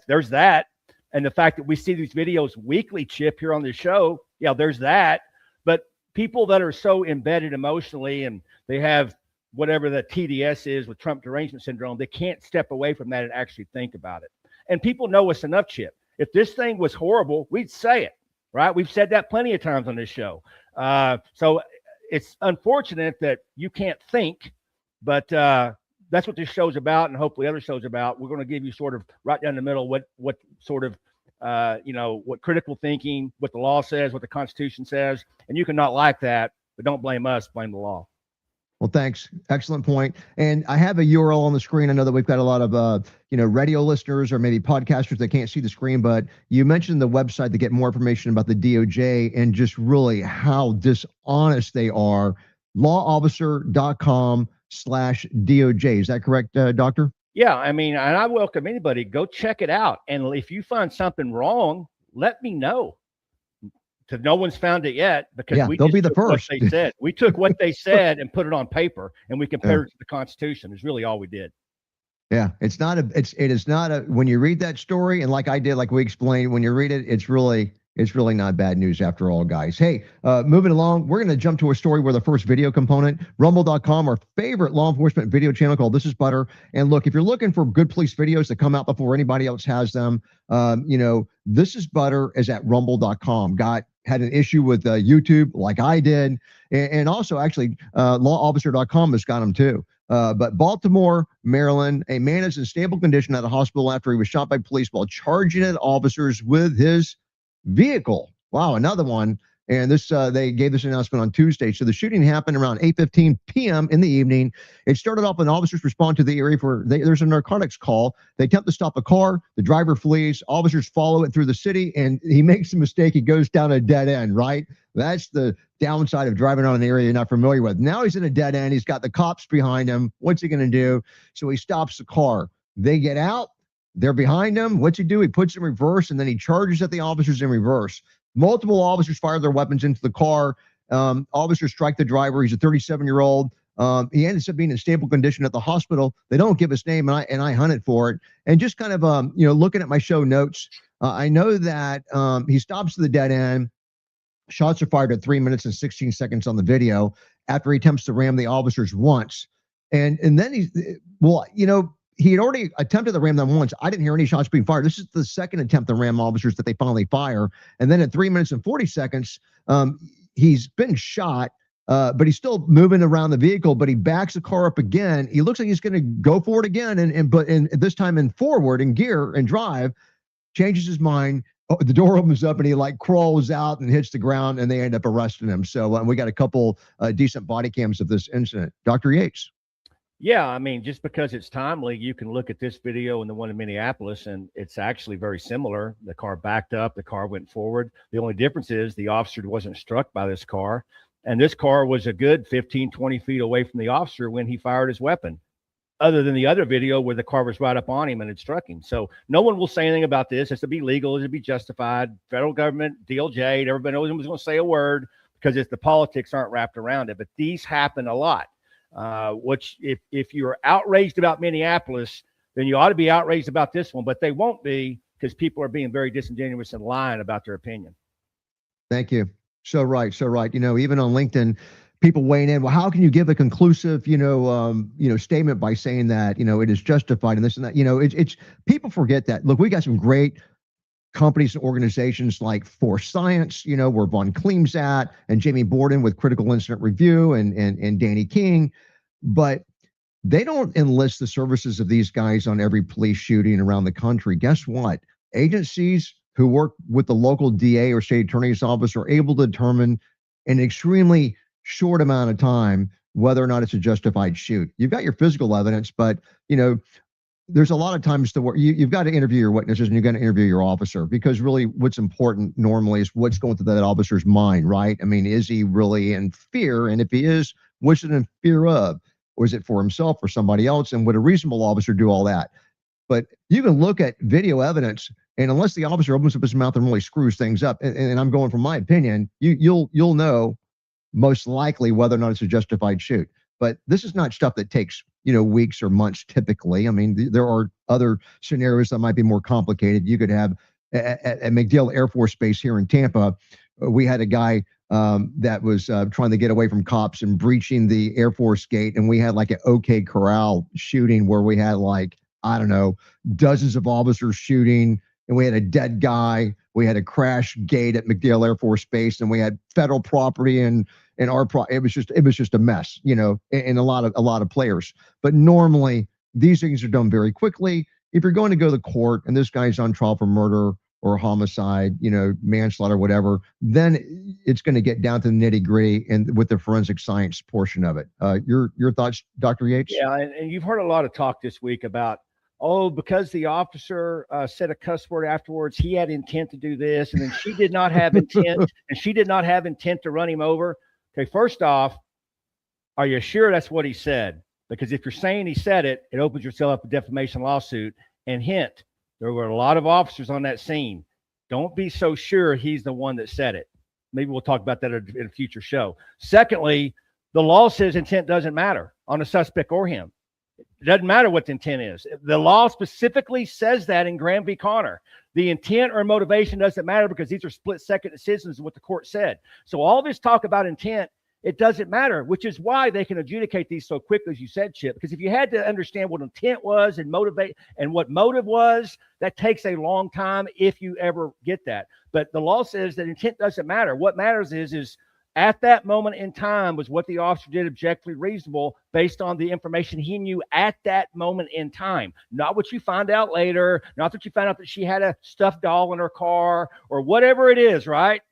there's that. And the fact that we see these videos weekly, Chip, here on the show, there's that. But people that are so embedded emotionally and they have whatever the TDS is with Trump derangement syndrome, they can't step away from that and actually think about it. And people know us enough, Chip. If this thing was horrible, we'd say it, right? We've said that plenty of times on this show. So it's unfortunate that you can't think, but that's what this show's about, and hopefully other shows about. We're going to give you sort of right down the middle what sort of what critical thinking, what the law says, what the Constitution says, and you can not like that, but don't blame us, blame the law. Well, thanks. Excellent point. And I have a URL on the screen. I know that we've got a lot of, radio listeners or maybe podcasters that can't see the screen, but you mentioned the website to get more information about the DOJ and just really how dishonest they are. lawofficer.com/DOJ. Is that correct, Doctor? Yeah. I mean, and I welcome anybody, go check it out. And if you find something wrong, let me know. Because no one's found it yet, because they'll be the first. What they said. We took what they said and put it on paper, and we compared it to the Constitution. Is really all we did. Yeah, it is not a, when you read that story, and like I did, like we explained, when you read it, it's really not bad news after all, guys. Hey, moving along, we're going to jump to a story where the first video component, rumble.com, our favorite law enforcement video channel called This Is Butter. And look, if you're looking for good police videos that come out before anybody else has them, This Is Butter is at rumble.com. Had an issue with YouTube like I did. And also actually lawofficer.com has got them too. But Baltimore, Maryland, a man is in stable condition at a hospital after he was shot by police while charging at officers with his vehicle. Wow, another one. And this they gave this announcement on Tuesday. So the shooting happened around 8:15 p.m. in the evening. It started off when officers respond to the area there's a narcotics call. They attempt to stop a car. The driver flees. Officers follow it through the city, and he makes a mistake. He goes down a dead end, right? That's the downside of driving on an area you're not familiar with. Now he's in a dead end. He's got the cops behind him. What's he going to do? So he stops the car. They get out. They're behind him. What's he do? He puts in reverse, and then he charges at the officers in reverse. Multiple officers fire their weapons into the car. Officers strike the driver. He's a 37-year-old. He ends up being in stable condition at the hospital. They don't give his name, and I hunted for it. And just kind of, looking at my show notes, I know that he stops at the dead end. Shots are fired at 3 minutes and 16 seconds on the video after he attempts to ram the officers once. And then he had already attempted to ram them once. I didn't hear any shots being fired. This is the second attempt to ram officers that they finally fire. And then at 3 minutes and 40 seconds, he's been shot, but he's still moving around the vehicle, but he backs the car up again. He looks like he's going to go for it again, but this time in forward in gear and drive, changes his mind. Oh, the door opens up and he crawls out and hits the ground, and they end up arresting him. So we got a couple decent body cams of this incident. Dr. Yates. Yeah, I mean, just because it's timely, you can look at this video and the one in Minneapolis, and it's actually very similar. The car backed up, the car went forward. The only difference is the officer wasn't struck by this car. And this car was a good 15, 20 feet away from the officer when he fired his weapon, other than the other video where the car was right up on him and it struck him. So no one will say anything about this. It's to be legal. It's to be justified. Federal government, DOJ, everybody knows was going to say a word because it's the politics aren't wrapped around it. But these happen a lot. Which if you're outraged about Minneapolis, then you ought to be outraged about this one. But they won't be because people are being very disingenuous and lying about their opinion. Thank you. So right. Even on LinkedIn, people weighing in. Well, how can you give a conclusive, statement by saying that it is justified and this and that? It's people forget that. Look, we got some great companies and organizations like Force Science, where Von Kleem's at, and Jamie Borden with Critical Incident Review, and Danny King, but they don't enlist the services of these guys on every police shooting around the country. Guess what? Agencies who work with the local DA or state attorney's office are able to determine in an extremely short amount of time whether or not it's a justified shoot. You've got your physical evidence, but there's a lot of times to where you've got to interview your witnesses and you've got to interview your officer, because really what's important normally is what's going through that officer's mind, right? I mean, is he really in fear? And if he is, what's it in fear of? Or is it for himself or somebody else? And would a reasonable officer do all that? But you can look at video evidence, and unless the officer opens up his mouth and really screws things up, and I'm going from my opinion, you'll know most likely whether or not it's a justified shoot. But this is not stuff that takes weeks or months typically. I mean, there are other scenarios that might be more complicated. You could have at MacDill Air Force Base here in Tampa, we had a guy that was trying to get away from cops and breaching the Air Force gate, and we had like an OK Corral shooting where we had like, I don't know, dozens of officers shooting, and we had a dead guy. We had a crash gate at MacDill Air Force Base, and we had federal property and it was just a mess, and a lot of players. But normally these things are done very quickly. If you're going to go to court and this guy's on trial for murder or homicide, manslaughter, whatever, then it's going to get down to the nitty gritty and with the forensic science portion of it. Your thoughts, Dr. Yates? Yeah, and you've heard a lot of talk this week about, because the officer said a cuss word afterwards, he had intent to do this, and then she did not have intent, and she did not have intent to run him over. Okay, first off, are you sure that's what he said? Because if you're saying he said it, it opens yourself up a defamation lawsuit. And hint, there were a lot of officers on that scene. Don't be so sure he's the one that said it. Maybe we'll talk about that in a future show. Secondly, the law says intent doesn't matter on a suspect or him. It doesn't matter what the intent is. The law specifically says that in Graham v. Connor. The intent or motivation doesn't matter because these are split-second decisions, is what the court said. So all this talk about intent, it doesn't matter, which is why they can adjudicate these so quickly, as you said, Chip, because if you had to understand what intent was and motivate and what motive was, that takes a long time if you ever get that. But the law says that intent doesn't matter. What matters is at that moment in time was what the officer did objectively reasonable based on the information he knew at that moment in time, not what you find out later, not that you found out that she had a stuffed doll in her car or whatever it is, right?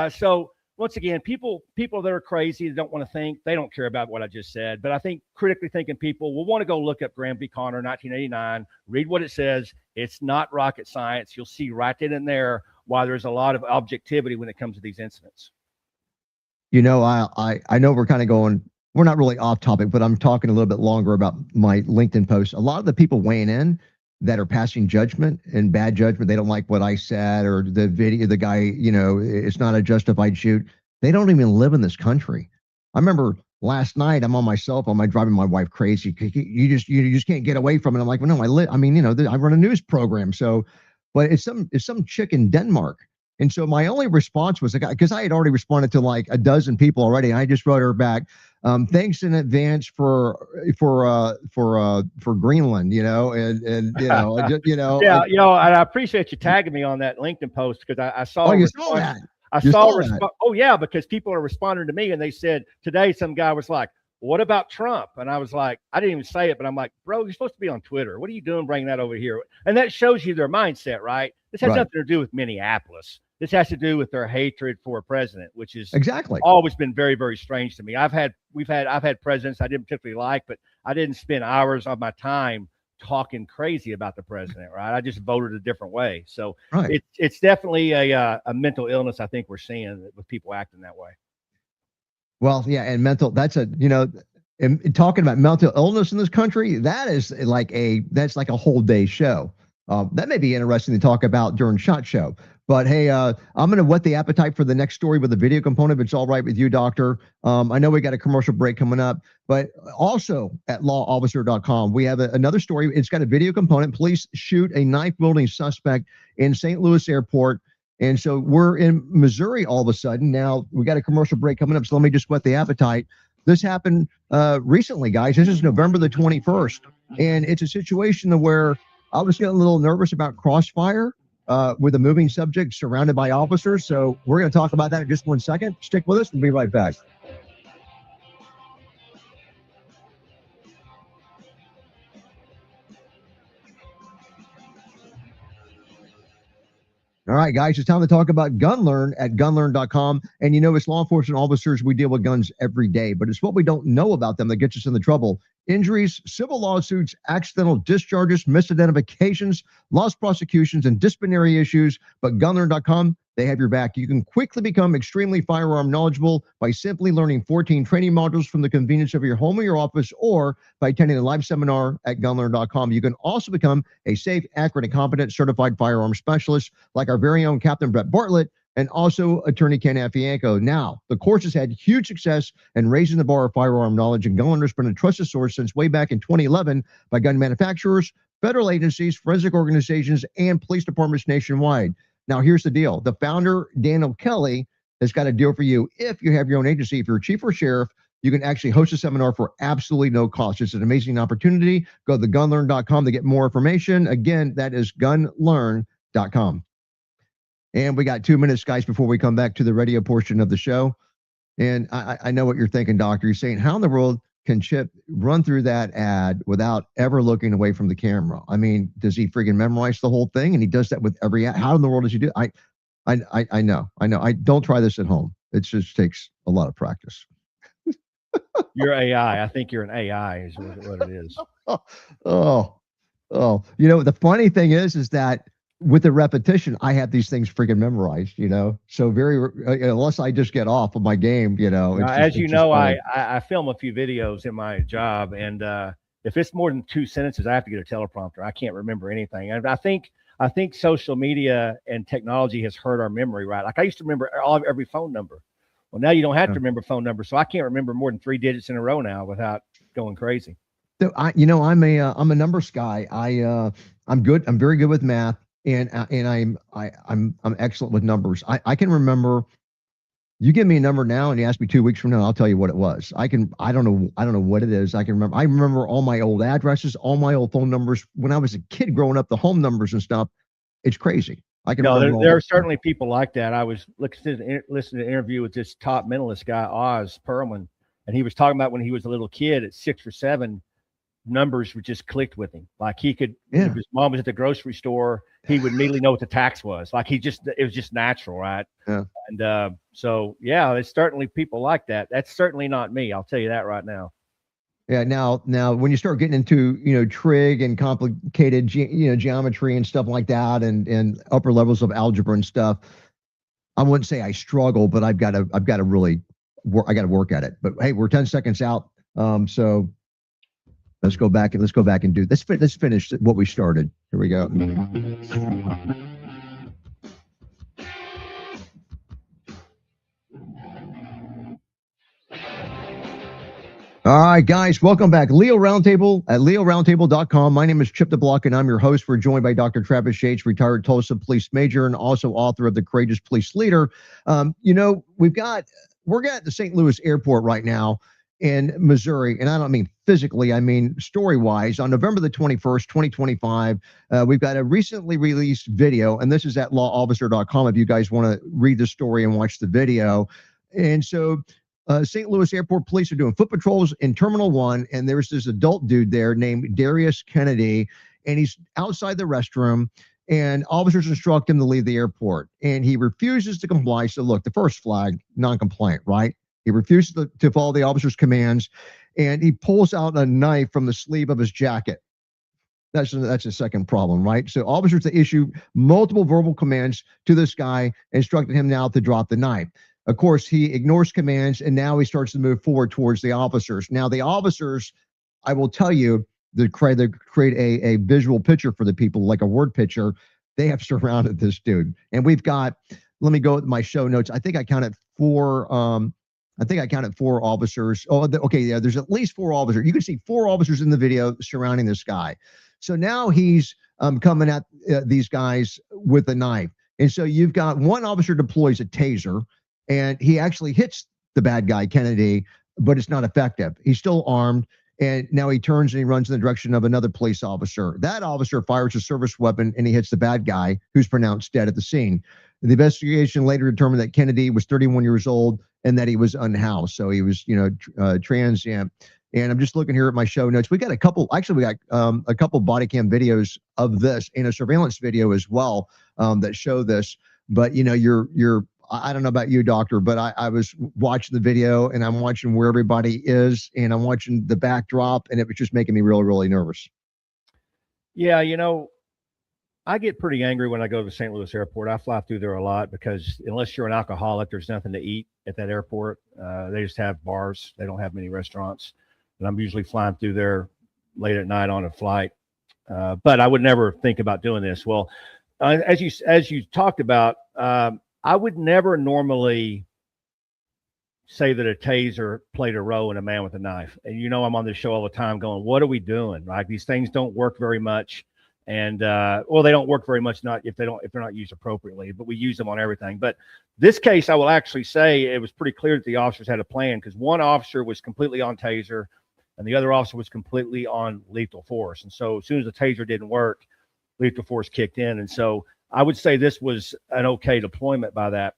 So once again, people that are crazy, that don't want to think, they don't care about what I just said. But I think critically thinking people will want to go look up Graham v. Connor, 1989, read what it says. It's not rocket science. You'll see right then and there why there's a lot of objectivity when it comes to these incidents. I know we're kind of going, we're not really off topic, but I'm talking a little bit longer about my LinkedIn post. A lot of the people weighing in that are passing judgment and bad judgment, they don't like what I said or the video, the guy, it's not a justified shoot. They don't even live in this country. I remember last night, I'm on my cell phone, I'm driving my wife crazy. You just can't get away from it. I'm like, well, no, I run a news program. So, but it's some chick in Denmark. And so my only response was, because I had already responded to like a dozen people already. I just wrote her back, thanks in advance for Greenland, and yeah, and I appreciate you tagging me on that LinkedIn post because I saw. Oh, you saw that. Oh yeah, because people are responding to me and they said today some guy was like, what about Trump? And I was like, I didn't even say it, but I'm like, bro, you're supposed to be on Twitter. What are you doing bringing that over here? And that shows you their mindset, right? This has nothing to do with Minneapolis. This has to do with their hatred for a president, which is exactly always been very, very strange to me. I've had presidents I didn't particularly like, but I didn't spend hours of my time talking crazy about the president, right? I just voted a different way. So it's definitely a mental illness I think we're seeing with people acting that way. Well, yeah, and mental. That's a and talking about mental illness in this country, that's like a whole day show. That may be interesting to talk about during Shot Show. But hey, I'm going to whet the appetite for the next story with the video component. If it's all right with you, Doctor. I know we got a commercial break coming up, but also at lawofficer.com, we have another story. It's got a video component. Police shoot a knife wielding suspect in St. Louis airport. And so we're in Missouri all of a sudden. Now we got a commercial break coming up. So let me just whet the appetite. This happened recently, guys. This is November the 21st. And it's a situation where I was getting a little nervous about crossfire with a moving subject surrounded by officers. So we're going to talk about that in just 1 second. Stick with us. We'll be right back. All right, guys, it's time to talk about GunLearn at gunlearn.com. And as law enforcement officers, we deal with guns every day, but it's what we don't know about them that gets us into trouble. Injuries, civil lawsuits, accidental discharges, misidentifications, lost prosecutions, and disciplinary issues. But gunlearn.com, they have your back. You can quickly become extremely firearm knowledgeable by simply learning 14 training modules from the convenience of your home or your office, or by attending a live seminar at gunlearn.com. You can also become a safe, accurate, and competent certified firearm specialist like our very own Captain Brett Bartlett and also attorney Ken Afianco. Now, the course has had huge success in raising the bar of firearm knowledge, and GunLearn has been a trusted source since way back in 2011 by gun manufacturers, federal agencies, forensic organizations, and police departments nationwide. Now, here's the deal. The founder, Daniel Kelly, has got a deal for you. If you have your own agency, if you're a chief or sheriff, you can actually host a seminar for absolutely no cost. It's an amazing opportunity. Go to gunlearn.com to get more information. Again, that is gunlearn.com. And we got 2 minutes, guys, before we come back to the radio portion of the show. And I know what you're thinking, Doctor. You're saying, how in the world can Chip run through that ad without ever looking away from the camera? I mean, does he freaking memorize the whole thing? And he does that with every ad. How in the world does he do it? I know. I don't try this at home. It just takes a lot of practice. You're AI. I think you're an AI is what it is. Oh. The funny thing is that with the repetition, I have these things freaking memorized, so unless I just get off of my game, As you know, I film a few videos in my job, and if it's more than 2 sentences, I have to get a teleprompter. I can't remember anything. And I think social media and technology has hurt our memory, right? Like I used to remember every phone number. Well, now you don't have to remember phone numbers, so I can't remember more than 3 digits in a row now without going crazy. So I'm a numbers guy. I'm good. I'm very good with math. And I'm excellent with numbers. I can remember. You give me a number now, and you ask me 2 weeks from now, I'll tell you what it was. I don't know what it is. I can remember. I remember all my old addresses, all my old phone numbers when I was a kid growing up. The home numbers and stuff. It's crazy. I can. No, there are certainly people like that. I was listening to an interview with this top mentalist guy, Oz Perlman, and he was talking about when he was a little kid at 6 or 7. Numbers were just clicked with him. Like he could, if his mom was at the grocery store, he would immediately know what the tax was. Like it was just natural, right? Yeah. And so, yeah, there's certainly people like that. That's certainly not me. I'll tell you that right now. Yeah. Now, when you start getting into trig and complicated geometry and stuff like that, and upper levels of algebra and stuff, I wouldn't say I struggle, but I've got to really work at it. But hey, we're 10 seconds out, so. Let's go back and do this. Let's finish what we started. Here we go. All right, guys, welcome back. Leo Roundtable at leoroundtable.com. My name is Chip the Block, and I'm your host. We're joined by Dr. Travis Yates, retired Tulsa police major and also author of The Courageous Police Leader. We're at the St. Louis airport right now in Missouri, and I don't mean physically, I mean story-wise. On November the 21st, 2025, we've got a recently released video, and this is at lawofficer.com if you guys want to read the story and watch the video. And so St. Louis Airport Police are doing foot patrols in Terminal 1, and there's this adult dude there named Darius Kennedy, and he's outside the restroom, and officers instruct him to leave the airport, and he refuses to comply. So look, the first flag, non-compliant, right? He refuses to follow the officer's commands, and he pulls out a knife from the sleeve of his jacket. That's a second problem, right? So officers to issue multiple verbal commands to this guy, instructing him now to drop the knife. Of course, he ignores commands, and now he starts to move forward towards the officers. Now, the officers, I will tell you, to create a visual picture for the people, like a word picture, they have surrounded this dude. And we've got, let me go with my show notes. I think I counted four. I think I counted four officers. Oh, okay, yeah. There's at least four officers. You can see four officers in the video surrounding this guy. So now he's coming at these guys with a knife. And so you've got one officer deploys a taser, and he actually hits the bad guy, Kennedy, but it's not effective. He's still armed. And now he turns and he runs in the direction of another police officer. That officer fires a service weapon and he hits the bad guy, who's pronounced dead at the scene. The investigation later determined that Kennedy was 31 years old and that he was unhoused. So he was, transient. And I'm just looking here at my show notes. We got a couple body cam videos of this and a surveillance video as well that show this. But I don't know about you, doctor, but I was watching the video and I'm watching where everybody is and I'm watching the backdrop, and it was just making me really, really nervous. Yeah, I get pretty angry when I go to the St. Louis airport. I fly through there a lot because unless you're an alcoholic, there's nothing to eat at that airport. They just have bars. They don't have many restaurants. And I'm usually flying through there late at night on a flight. But I would never think about doing this. Well, as you talked about, I would never normally say that a taser played a role in a man with a knife. And I'm on this show all the time going, what are we doing? Like, these things don't work very much. And they don't work very much, not if they're not used appropriately, but we use them on everything. But this case, I will actually say it was pretty clear that the officers had a plan, because one officer was completely on taser and the other officer was completely on lethal force. And so as soon as the taser didn't work, lethal force kicked in. And so I would say this was an okay deployment by that.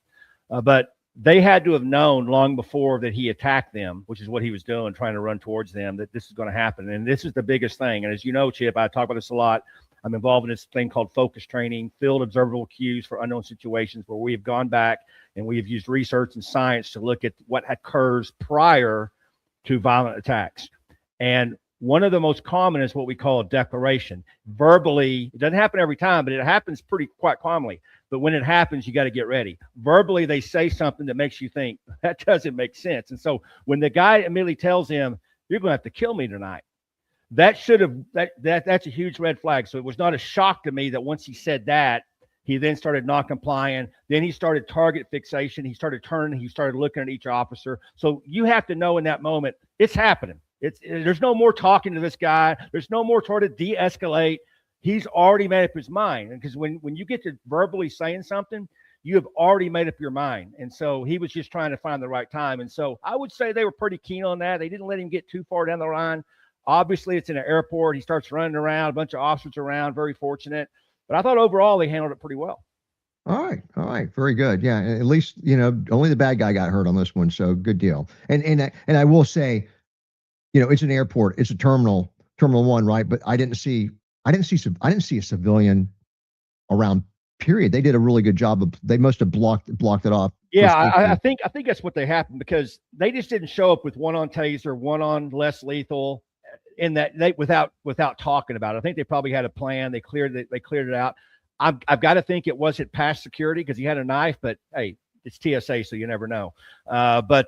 But they had to have known long before that he attacked them, which is what he was doing, trying to run towards them, that this is going to happen. And this is the biggest thing. And as you know, Chip, I talk about this a lot. I'm involved in this thing called focus training, field observable cues for unknown situations, where we have gone back and we have used research and science to look at what occurs prior to violent attacks. And one of the most common is what we call a declaration. Verbally, it doesn't happen every time, but it happens quite commonly. But when it happens, you got to get ready. Verbally, they say something that makes you think, that doesn't make sense. And so when the guy immediately tells him, you're going to have to kill me tonight, that's a huge red flag. So it was not a shock to me that once he said that, he then started not complying. Then he started target fixation. He started turning. He started looking at each officer. So you have to know in that moment, it's happening. There's no more talking to this guy. There's no more trying to de-escalate. He's already made up his mind. Because when you get to verbally saying something, you have already made up your mind. And so he was just trying to find the right time. And so I would say they were pretty keen on that. They didn't let him get too far down the line. Obviously, it's in an airport. He starts running around, a bunch of officers around, very fortunate. But I thought overall they handled it pretty well. All right. Very good. Yeah. At least, only the bad guy got hurt on this one. So good deal. And I will say, it's an airport. It's a terminal 1, right? But I didn't see a civilian around, period. They did a really good job they must have blocked it off. Yeah, I think that's what they happened, because they just didn't show up with one on taser, one on less lethal, in that they without talking about it. I think they probably had a plan. They cleared it out. I've got to think it wasn't past security because he had a knife, but hey, it's TSA, so you never know. But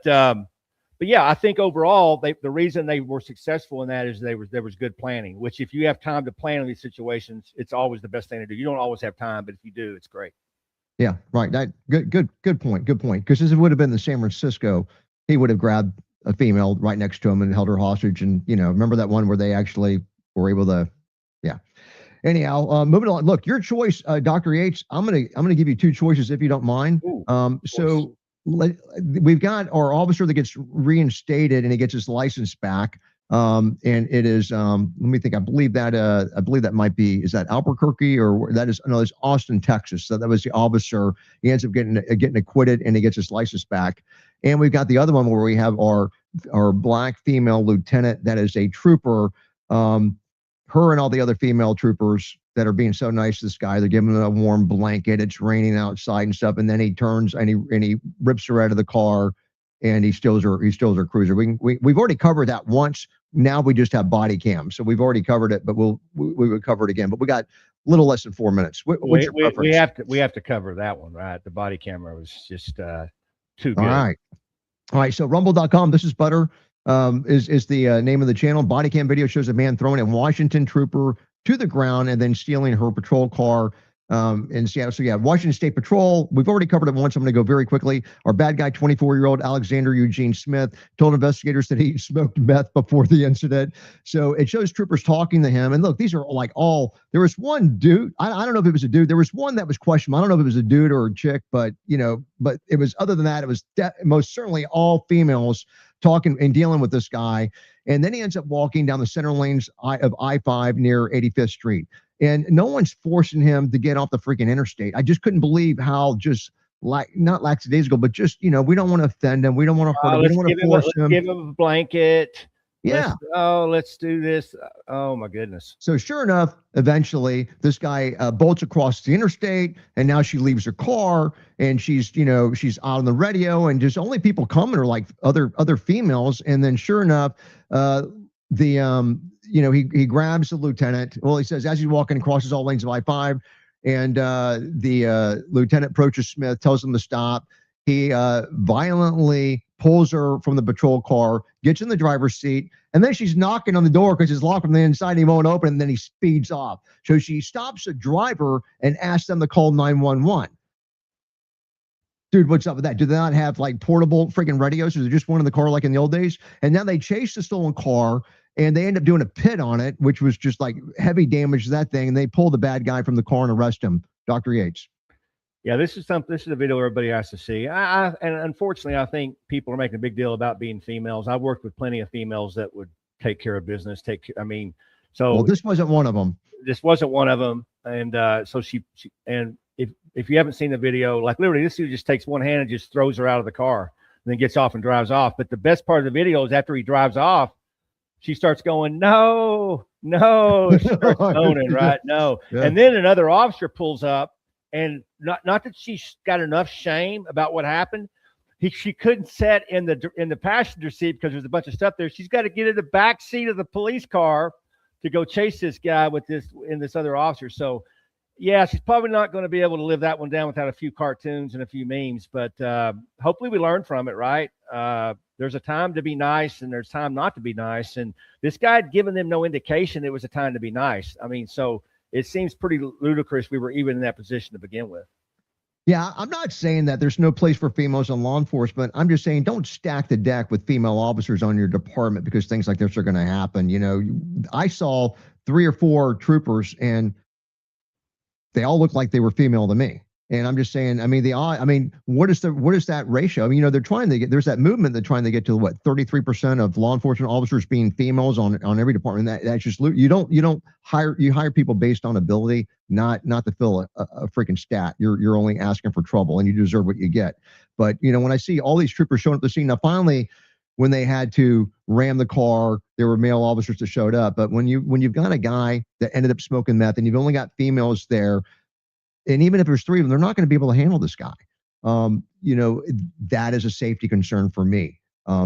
yeah, I think overall the reason they were successful in that is there was good planning. Which, if you have time to plan in these situations, it's always the best thing to do. You don't always have time, but if you do, it's great. Yeah, right. Good point. Because if it would have been the San Francisco, he would have grabbed a female right next to him and held her hostage. And remember that one where they actually were able to, yeah. Anyhow, moving on. Look, your choice, Dr. Yates. I'm gonna give you two choices if you don't mind. So we've got our officer that gets reinstated and he gets his license back. And it is, let me think. I believe that might be, is that Albuquerque, or it's Austin, Texas. So that was the officer. He ends up getting acquitted and he gets his license back. And we've got the other one where we have our black female lieutenant that is a trooper. Her and all the other female troopers that are being so nice to this guy, they're giving him a warm blanket. It's raining outside and stuff. And then he turns and he rips her out of the car and he steals her cruiser. We've already covered that once. Now we just have body cam. So we've already covered it, but we would cover it again. But we got a little less than 4 minutes. What's your preference? We have to cover that one, right? The body camera was just Too All good. right. All right. So rumble.com, this is Butter, is the name of the channel. Body cam video shows a man throwing a Washington trooper to the ground and then stealing her patrol car in Seattle. So yeah, Washington State Patrol. We've already covered it once. I'm going to go very quickly. Our bad guy, 24-year-old Alexander Eugene Smith, told investigators that he smoked meth before the incident. So it shows troopers talking to him. And look, these are like all. There was one dude. I don't know if it was a dude. There was one that was questionable. I don't know if it was a dude or a chick, but but it was, other than that, it was most certainly all females talking and dealing with this guy. And then he ends up walking down the center lanes of I-5 near 85th Street. And no one's forcing him to get off the freaking interstate. I just couldn't believe how just not lackadaisical, but just, we don't want to offend him. We don't want to hurt him. We don't want to force him. Give him a blanket. Yeah. Let's do this. Oh my goodness. So sure enough, eventually this guy bolts across the interstate, and now she leaves her car, and she's out on the radio, and just only people coming are like other females. And then sure enough, he grabs the lieutenant. Well, he says as he's walking, crosses all lanes of I-5, and the lieutenant approaches Smith, tells him to stop. He violently pulls her from the patrol car, gets in the driver's seat, and then she's knocking on the door because it's locked from the inside and he won't open, and then he speeds off. So she stops the driver and asks them to call 911. Dude, what's up with that? Do they not have like portable freaking radios? Or is it just one in the car like in the old days? And now they chase the stolen car, and they end up doing a pit on it, which was just like heavy damage to that thing. And they pull the bad guy from the car and arrest him. Dr. Yates. Yeah, this is a video everybody has to see. And unfortunately, I think people are making a big deal about being females. I've worked with plenty of females that would take care of business. Well, this wasn't one of them. This wasn't one of them. And so she and if you haven't seen the video, like literally, this dude just takes one hand and just throws her out of the car, and then gets off and drives off. But the best part of the video is after he drives off, she starts going, no, she starts moaning, right? No. Yeah. And then another officer pulls up. And not that she's got enough shame about what happened. She couldn't sit in the passenger seat because there's a bunch of stuff there. She's got to get in the back seat of the police car to go chase this guy with this other officer. So, yeah, she's probably not going to be able to live that one down without a few cartoons and a few memes. But hopefully we learn from it, right? There's a time to be nice and there's time not to be nice. And this guy had given them no indication it was a time to be nice. I mean, so it seems pretty ludicrous we were even in that position to begin with. Yeah, I'm not saying that there's no place for females in law enforcement. I'm just saying don't stack the deck with female officers on your department because things like this are going to happen. I saw 3 or 4 troopers and they all looked like they were female to me. And I'm just saying, what is that ratio? They're trying to get, there's that movement, they're trying to get to 33% of law enforcement officers being females on every department. That's just, you hire people based on ability, not to fill a freaking stat. You're only asking for trouble and you deserve what you get. But, when I see all these troopers showing up at the scene, now finally, when they had to ram the car, there were male officers that showed up. But when you've got a guy that ended up smoking meth and you've only got females there, and even if there's 3 of them, they're not going to be able to handle this guy. That is a safety concern for me.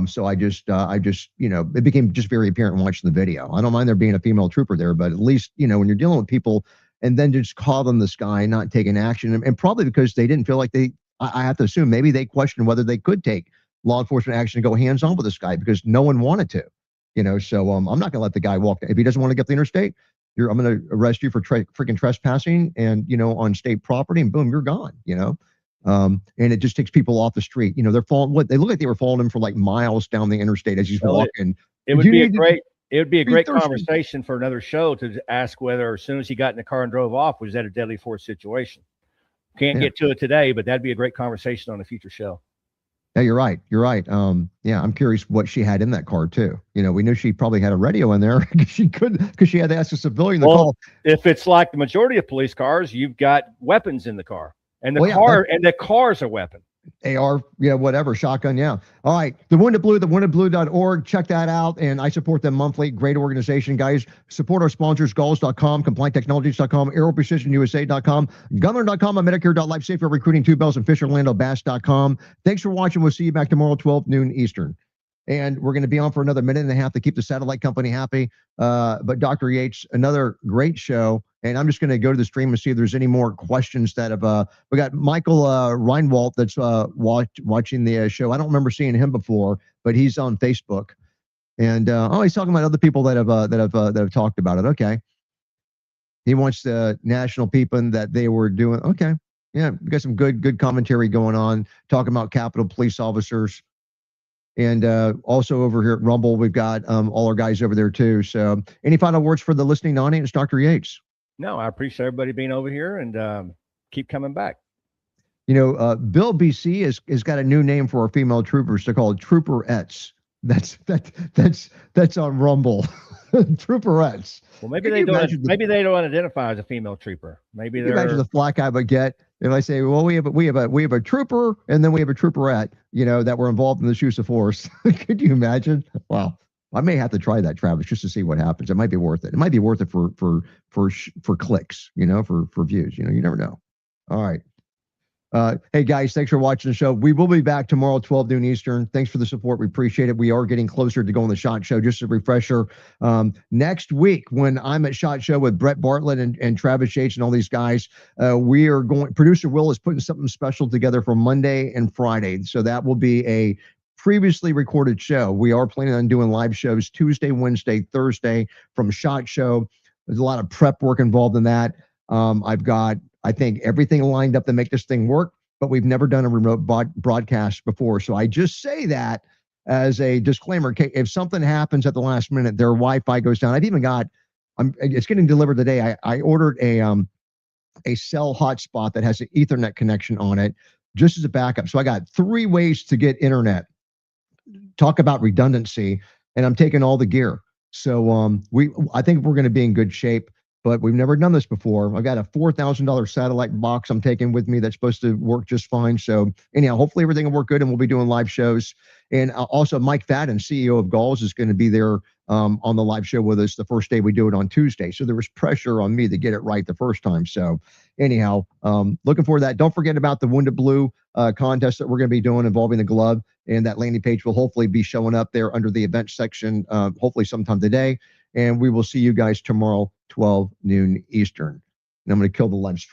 So I just, it became just very apparent watching the video. I don't mind there being a female trooper there, but at least, when you're dealing with people and then just call them this guy and not taking action, and probably because they didn't feel like I have to assume maybe they questioned whether they could take law enforcement action and go hands on with this guy because no one wanted to, so I'm not going to let the guy walk. If he doesn't want to get the interstate, I'm going to arrest you for freaking trespassing and, on state property, and boom, you're gone, and it just takes people off the street. They're falling, they look like they were following him for like miles down the interstate as he's walking. It would be a great conversation for another show to ask whether as soon as he got in the car and drove off, was that a deadly force situation? Can't get to it today, but that'd be a great conversation on a future show. Yeah, you're right. Yeah, I'm curious what she had in that car too. We knew she probably had a radio in there because she had to ask a civilian to call. If it's like the majority of police cars, you've got weapons in the car, and the car's a weapon. AR, whatever, shotgun, yeah. All right, The Wounded Blue, thewoundedblue.org. Check that out, and I support them monthly. Great organization, guys. Support our sponsors, Galls.com, CompliantTechnologies.com, AeroPrecisionUSA.com, Gunlearn.com, Medicare.life, Safe Recruiting, 2 Bells, and FisherLandoBass.com. Thanks for watching. We'll see you back tomorrow, 12 noon Eastern. And we're going to be on for another minute and a half to keep the satellite company happy. But Dr. Yates, another great show. And I'm just going to go to the stream and see if there's any more questions that have. We got Michael Reinwald that's watching the show. I don't remember seeing him before, but he's on Facebook. And he's talking about other people that have talked about it. Okay. He wants the national people that they were doing. Okay. Yeah, we got some good commentary going on, talking about Capitol Police officers. And also over here at Rumble, we've got all our guys over there too. So any final words for the listening audience, Dr. Yates? No, I appreciate everybody being over here, and keep coming back. Bill BC has got a new name for our female troopers. They're called Trooperettes. That's on Rumble. Trooperettes. Well, maybe they don't. Maybe they don't identify as a female trooper. Maybe they're. Imagine the flack I would get if I say, "Well, we have a trooper, and then we have a trooperette," that were involved in the use of force. Could you imagine? Wow. I may have to try that, Travis, just to see what happens. It might be worth it. It might be worth it for clicks, for views. You never know. All right. Hey guys, thanks for watching the show. We will be back tomorrow, 12 noon Eastern. Thanks for the support. We appreciate it. We are getting closer to going to the SHOT Show. Just a refresher. Next week, when I'm at SHOT Show with Brett Bartlett and Travis Yates and all these guys, we are going. Producer Will is putting something special together for Monday and Friday. So that will be a previously recorded show. We are planning on doing live shows Tuesday, Wednesday, Thursday from SHOT Show. There's a lot of prep work involved in that. I've got, I think, everything lined up to make this thing work, but we've never done a remote broadcast before. So I just say that as a disclaimer. If something happens at the last minute, their Wi-Fi goes down. I've even got, it's getting delivered today. I ordered a cell hotspot that has an Ethernet connection on it, just as a backup. So I got 3 ways to get internet. Talk about redundancy, and I'm taking all the gear. So I think we're going to be in good shape. But we've never done this before. I've got a $4,000 satellite box I'm taking with me that's supposed to work just fine. So anyhow, hopefully everything will work good, and we'll be doing live shows. And also Mike Fadden, CEO of Gauls, is going to be there on the live show with us the first day we do it on Tuesday. So there was pressure on me to get it right the first time. So anyhow, looking forward to that. Don't forget about the Wounded Blue contest that we're going to be doing involving the glove. And that landing page will hopefully be showing up there under the event section, hopefully sometime today. And we will see you guys tomorrow, 12 noon Eastern. And I'm going to kill the live stream.